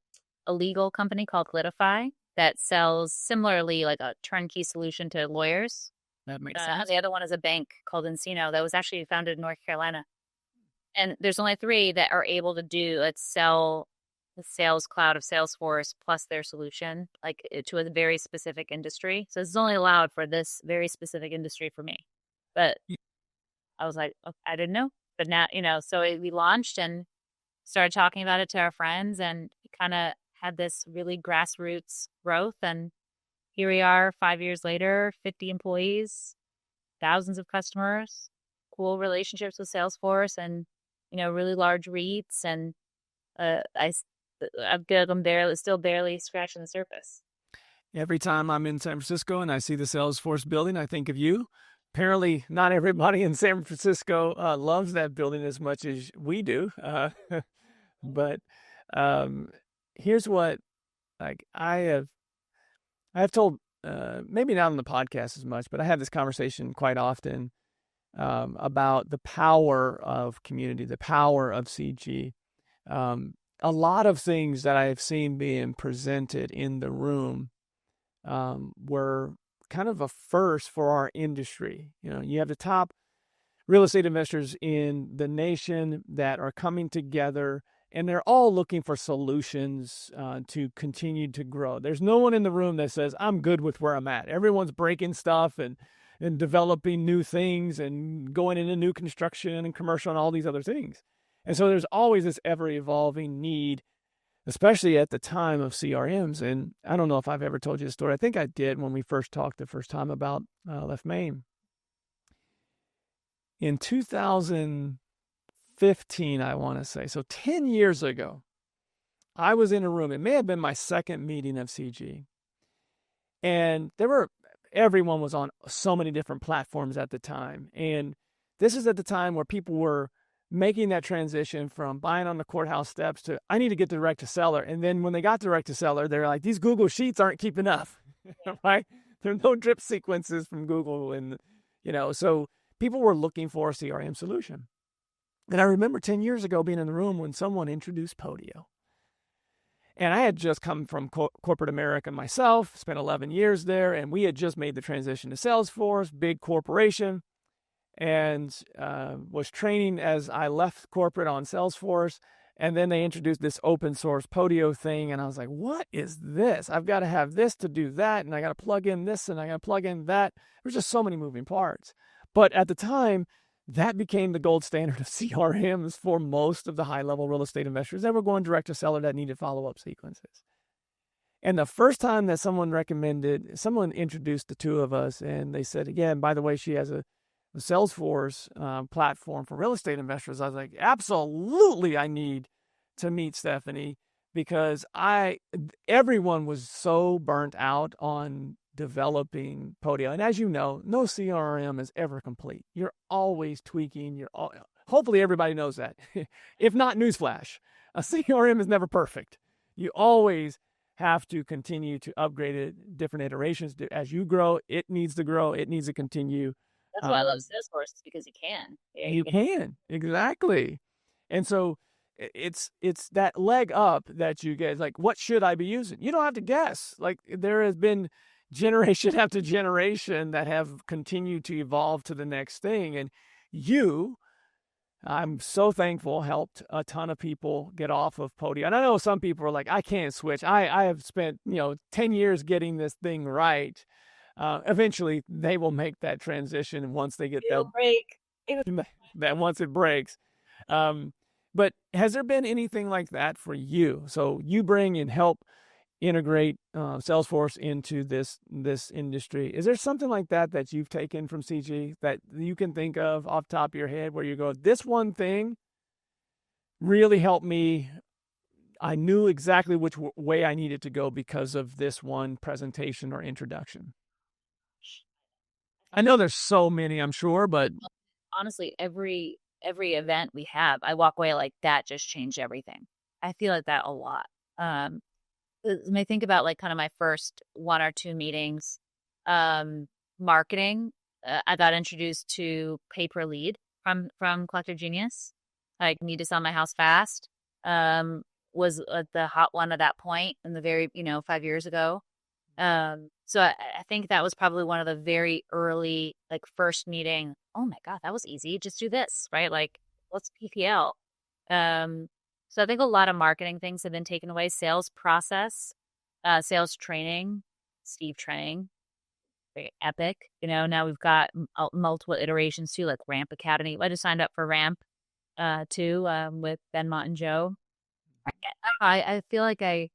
legal company called Litify that sells similarly like a turnkey solution to lawyers. That makes sense. The other one is a bank called Encino that was actually founded in North Carolina. And there's only 3 that are able to sell the sales cloud of Salesforce plus their solution, like to a very specific industry. So it's only allowed for this very specific industry for me. But I was like, okay, I didn't know. But now, so we launched and started talking about it to our friends, and kind of had this really grassroots growth. And here we are 5 years later, 50 employees, thousands of customers, cool relationships with Salesforce, and, really large REITs. And I'm still barely scratching the surface. Every time I'm in San Francisco and I see the Salesforce building, I think of you. Apparently, not everybody in San Francisco loves that building as much as we do. But here's what, I have told, maybe not on the podcast as much, but I have this conversation quite often about the power of community, the power of CG. A lot of things that I've seen being presented in the room were kind of a first for our industry. You have the top real estate investors in the nation that are coming together, and they're all looking for solutions to continue to grow. There's no one in the room that says, I'm good with where I'm at. Everyone's breaking stuff and developing new things and going into new construction and commercial and all these other things. And so there's always this ever-evolving need, especially at the time of CRMs. And I don't know if I've ever told you the story. I think I did when we first talked the first time about Left Main. In 2015, I want to say, so 10 years ago, I was in a room. It may have been my second meeting of CG. And everyone was on so many different platforms at the time. And this is at the time where people were making that transition from buying on the courthouse steps to, I need to get direct to seller. And then when they got direct to seller, they're like, these Google Sheets aren't keeping up, right? There are no drip sequences from Google. And, so people were looking for a CRM solution. And I remember 10 years ago being in the room when someone introduced Podio. And I had just come from corporate America myself, spent 11 years there, and we had just made the transition to Salesforce, big corporation, and was training as I left corporate on Salesforce. And then they introduced this open source Podio thing. And I was like, what is this? I've got to have this to do that. And I got to plug in this and I got to plug in that. There's just so many moving parts. But at the time, that became the gold standard of CRMs for most of the high-level real estate investors that were going direct to seller that needed follow-up sequences. And the first time that someone introduced the 2 of us, and they said, again, by the way, she has a the Salesforce platform for real estate investors, I was like, absolutely, I need to meet Stephanie, because everyone was so burnt out on developing Podio. And as you know, no CRM is ever complete. You're always tweaking. Hopefully everybody knows that. If not, newsflash, a CRM is never perfect. You always have to continue to upgrade it, different iterations. As you grow, it needs to grow. It needs to continue. That's why I love Salesforce, because you can. You can, exactly. And so it's that leg up that you get. Like, what should I be using? You don't have to guess. Like, there has been generation after generation that have continued to evolve to the next thing. And I'm so thankful, helped a ton of people get off of Podio. And I know some people are like, I can't switch. I have spent 10 years getting this thing right. Eventually they will make that transition once they get that once it breaks. But has there been anything like that for you? So you bring and help integrate Salesforce into this industry. Is there something like that you've taken from CG that you can think of off the top of your head, where you go, this one thing really helped me? I knew exactly which way I needed to go because of this one presentation or introduction. I know there's so many, I'm sure, but honestly, every event we have, I walk away like, that just changed everything. I feel like that a lot. When I think about like kind of my first one or two meetings, marketing, I got introduced to pay per lead from Collective Genius. I need to sell my house fast. Was the hot one at that point in the very, 5 years ago. So I think that was probably one of the very early, like, first meeting. Oh my God, that was easy. Just do this, right? Like, let's PPL. So I think a lot of marketing things have been taken away. Sales process, sales training, Steve training, very epic. Now we've got multiple iterations too, like Ramp Academy. I just signed up for Ramp too, with Ben Mott and Joe. I feel like I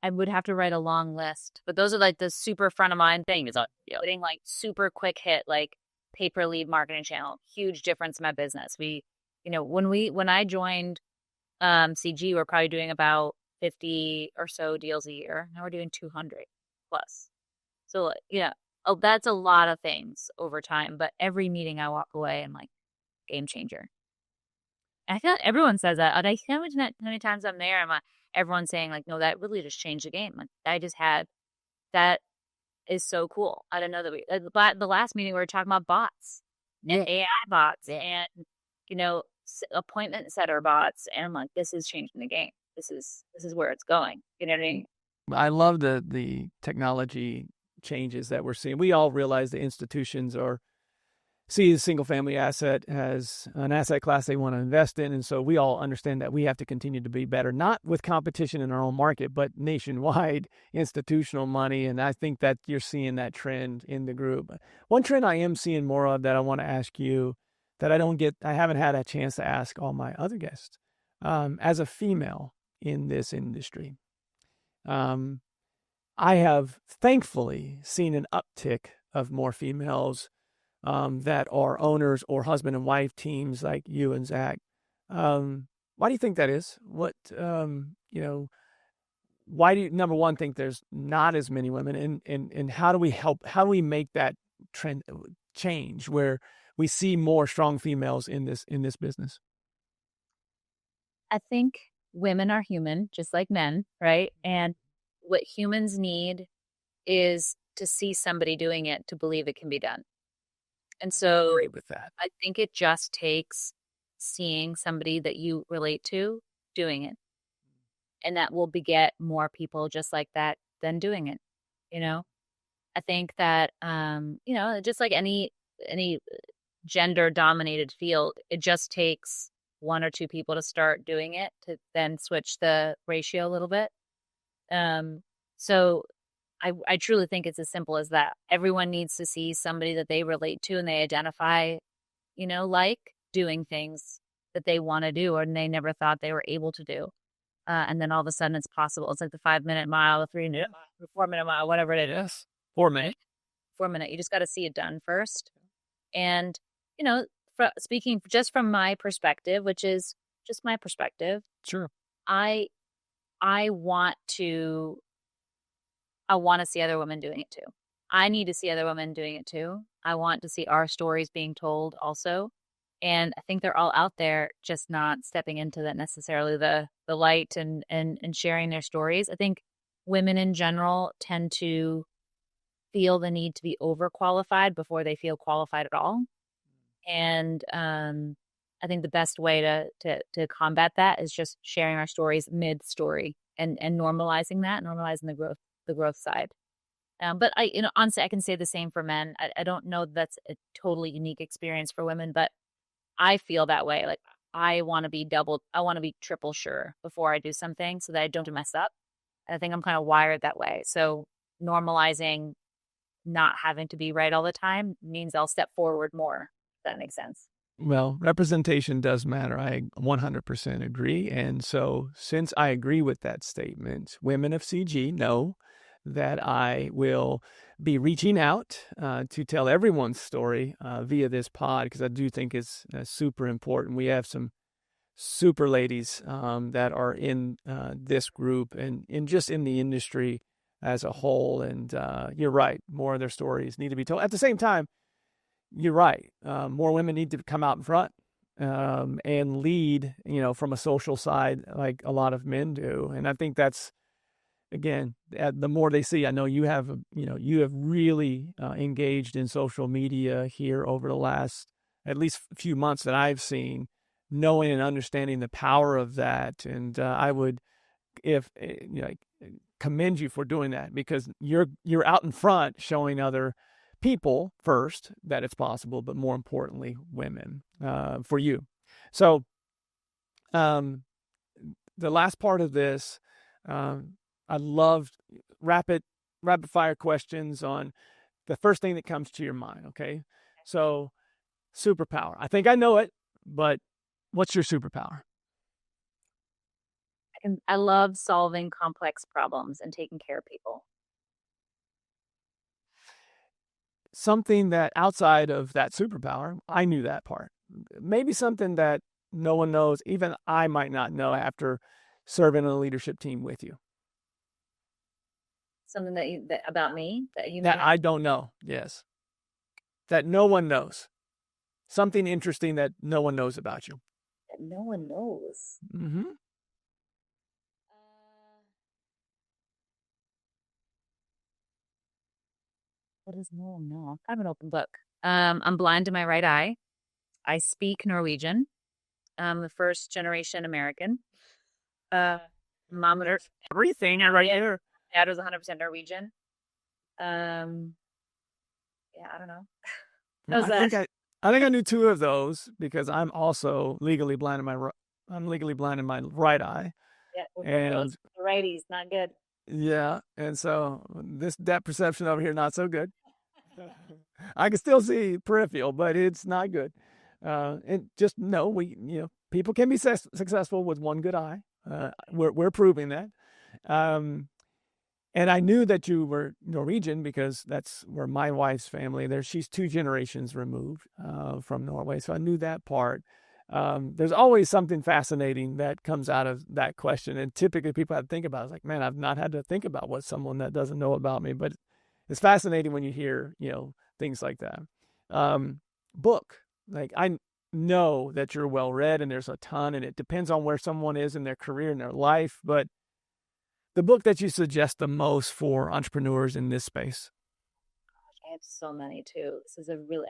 would have to write a long list, but those are like the super front of mind things. Getting like super quick hit, like pay per lead marketing channel, huge difference in my business. When I joined CG, we're probably doing about 50 or so deals a year. Now we're doing 200 plus. So that's a lot of things over time. But every meeting I walk away, I'm like, game changer. And I feel like everyone says that. And how many times I'm there, everyone's saying like, no, that really just changed the game. Like, I just had, that is so cool. I don't know that the last meeting we were talking about bots and AI bots and, appointment setter bots. And I'm like, this is changing the game. This is where it's going. You know what I mean? I love the technology changes that we're seeing. We all realize the institutions see the single family asset as an asset class they want to invest in. And so we all understand that we have to continue to be better, not with competition in our own market, but nationwide institutional money. And I think that you're seeing that trend in the group. One trend I am seeing more of that I want to ask you, that I haven't had a chance to ask all my other guests, as a female in this industry. I have thankfully seen an uptick of more females that are owners or husband and wife teams like you and Zach. Why do you think that is? What, why do you, number one, think there's not as many women, and how do we make that trend change where we see more strong females in this business? I think women are human, just like men, right? And what humans need is to see somebody doing it to believe it can be done. And so I agree with that. I think it just takes seeing somebody that you relate to doing it. And that will beget more people just like that than doing it. I think that, just like any gender dominated field, it just takes one or two people to start doing it to then switch the ratio a little bit. So I truly think it's as simple as that. Everyone needs to see somebody that they relate to and they identify, like doing things that they want to do or they never thought they were able to do. And then all of a sudden it's possible. It's like the 5-minute mile, the 3-minute mile, the 4-minute mile, whatever it is. 4 minutes. 4 minute. You just got to see it done first. And speaking just from my perspective, which is just my perspective, Sure. I want to see other women doing it too. I need to see other women doing it too. I want to see our stories being told also. And I think they're all out there, just not stepping into that necessarily the light and sharing their stories. I think women in general tend to feel the need to be overqualified before they feel qualified at all. And I think the best way to combat that is just sharing our stories mid-story and normalizing the growth side. But honestly, I can say the same for men. I don't know that's a totally unique experience for women, but I feel that way. Like I want to be triple sure before I do something so that I don't mess up. I think I'm kind of wired that way. So normalizing not having to be right all the time means I'll step forward more. If that makes sense. Well, representation does matter. I 100% agree. And so since I agree with that statement, women of CG know that I will be reaching out to tell everyone's story via this pod, because I do think it's super important. We have some super ladies that are in this group and just in the industry as a whole. And you're right, more of their stories need to be told. At the same time, you're right. More women need to come out in front and lead, from a social side like a lot of men do. And I think that's, again, the more they see. I know you have really engaged in social media here over the last at least few months that I've seen, knowing and understanding the power of that. And I would, commend you for doing that, because you're out in front showing other people first that it's possible, but more importantly, women for you. So the last part of this, I loved rapid fire questions on the first thing that comes to your mind. Okay. So superpower. I think I know it, but what's your superpower? I love solving complex problems and taking care of people. Something that outside of that superpower, I knew that part. Maybe something that no one knows, even I might not know after serving on a leadership team with you. Something that about me that I don't know. Yes. That no one knows. Something interesting that no one knows about you. That no one knows. Mm-hmm. What does no one know? I'm an open book. I'm blind in my right eye. I speak Norwegian. I'm the first generation American. Mom and everything right here. Dad was 100% Norwegian. Yeah, I don't know. I think I knew two of those, because I'm also legally blind in my right eye. Yeah, and the righties, not good. Yeah, and so this depth perception over here, not so good. I can still see peripheral, but it's not good. And just know people can be successful with one good eye. We're proving that. And I knew that you were Norwegian because that's where my wife's family there. She's 2 generations removed from Norway, so I knew that part. There's always something fascinating that comes out of that question, and typically people have to think about it. It's like, man, I've not had to think about what someone that doesn't know about me, but it's fascinating when you hear things like that. Book, like, I know that you're well read, and there's a ton, and it depends on where someone is in their career and their life, but the book that you suggest the most for entrepreneurs in this space? Gosh, I have so many too. This is a really,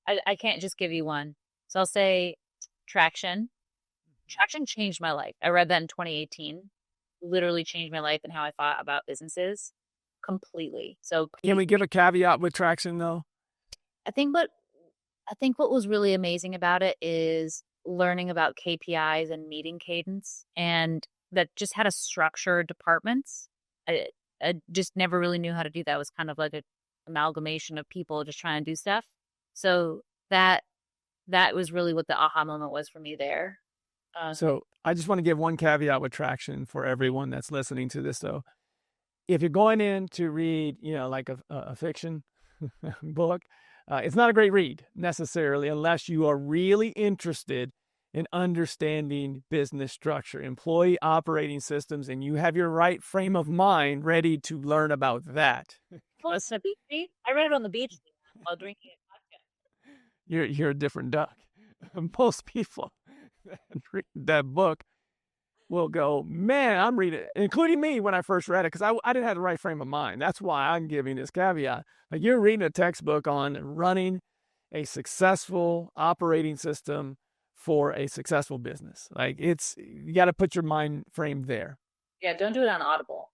I can't just give you one. So I'll say Traction. Traction changed my life. I read that in 2018. Literally changed my life and how I thought about businesses completely. So can we give a caveat with Traction though? I think what was really amazing about it is learning about KPIs and meeting cadence, and that just had a structured departments. I just never really knew how to do that. It was kind of like an amalgamation of people just trying to do stuff. So that was really what the aha moment was for me there. So I just want to give one caveat with Traction for everyone that's listening to this though. If you're going in to read, like a fiction book, It's not a great read necessarily unless you are really interested in understanding business structure, employee operating systems, and you have your right frame of mind ready to learn about that. Well, it's a beach read. I read it on the beach while drinking a cocktail. You're a different duck. Most people that read that book will go, man, I'm reading it, including me when I first read it, because I didn't have the right frame of mind. That's why I'm giving this caveat. Like, you're reading a textbook on running a successful operating system for a successful business. Like, you got to put your mind frame there. Yeah, don't do it on Audible.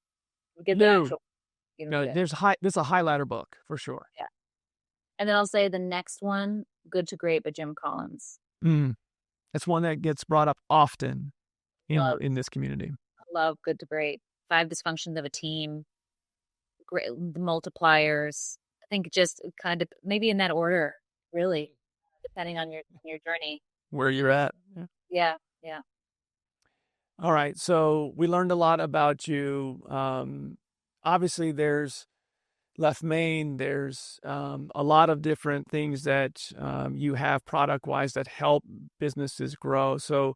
Get No. the actual. No, this is a highlighter book for sure. Yeah. And then I'll say the next one, Good to Great by Jim Collins. That's one that gets brought up often in this community. I love Good to Great. 5 dysfunctions of a team. Great, the multipliers. I think just kind of maybe in that order, really, depending on your journey. Where you're at. Yeah. All right. So we learned a lot about you. Obviously, there's Left Main. There's a lot of different things that you have product-wise that help businesses grow. So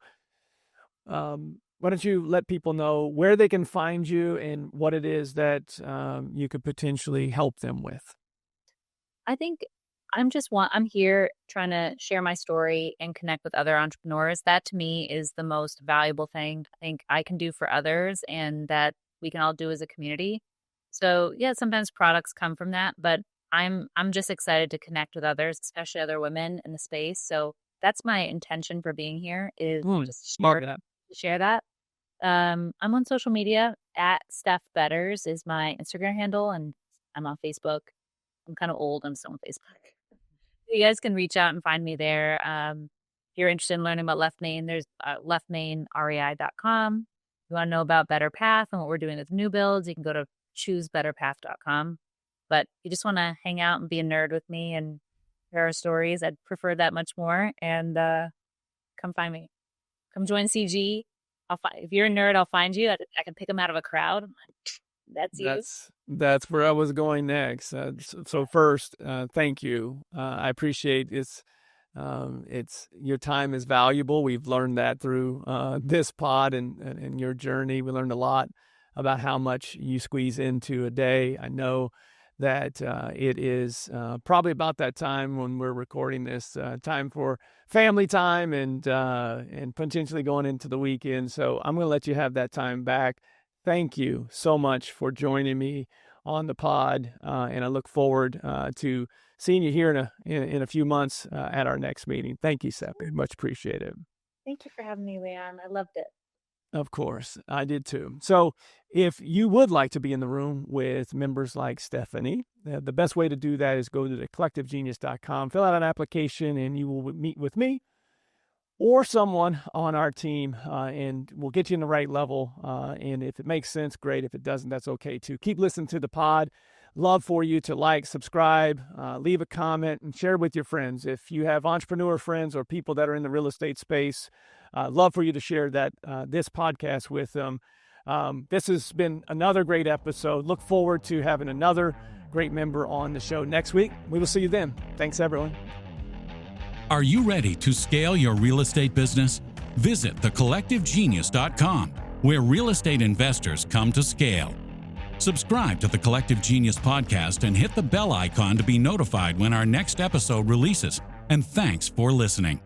why don't you let people know where they can find you and what it is that you could potentially help them with? I think I'm here trying to share my story and connect with other entrepreneurs. That to me is the most valuable thing I think I can do for others and that we can all do as a community. So yeah, sometimes products come from that, but I'm just excited to connect with others, especially other women in the space. So that's my intention for being here is just share that. I'm on social media at Steph Betters is my Instagram handle, and I'm on Facebook. I'm kind of old. I'm still on Facebook. You guys can reach out and find me there. If you're interested in learning about Left Main, there's leftmainrei.com. If you want to know about Better Path and what we're doing with new builds, you can go to choosebetterpath.com. But if you just want to hang out and be a nerd with me and hear our stories, I'd prefer that much more. And come find me. Come join CG. If you're a nerd, I'll find you. I can pick them out of a crowd. That's you. That's where I was going next. So first, thank you. I appreciate it's your time is valuable. We've learned that through this pod and your journey. We learned a lot about how much you squeeze into a day. I know that it is probably about that time when we're recording this, time for family time and potentially going into the weekend. So I'm going to let you have that time back. Thank you so much for joining me on the pod, and I look forward to seeing you here in a few months at our next meeting. Thank you, Seppi. Much appreciated. Thank you for having me, Leon. I loved it. Of course, I did too. So if you would like to be in the room with members like Stephanie, the best way to do that is go to thecollectivegenius.com, fill out an application, and you will meet with me or someone on our team, and we'll get you in the right level. And if it makes sense, great. If it doesn't, that's okay too. Keep listening to the pod. Love for you to like, subscribe, leave a comment, and share with your friends. If you have entrepreneur friends or people that are in the real estate space, love for you to share this podcast with them. This has been another great episode. Look forward to having another great member on the show next week. We will see you then. Thanks, everyone. Are you ready to scale your real estate business? Visit thecollectivegenius.com, where real estate investors come to scale. Subscribe to the Collective Genius podcast and hit the bell icon to be notified when our next episode releases. And thanks for listening.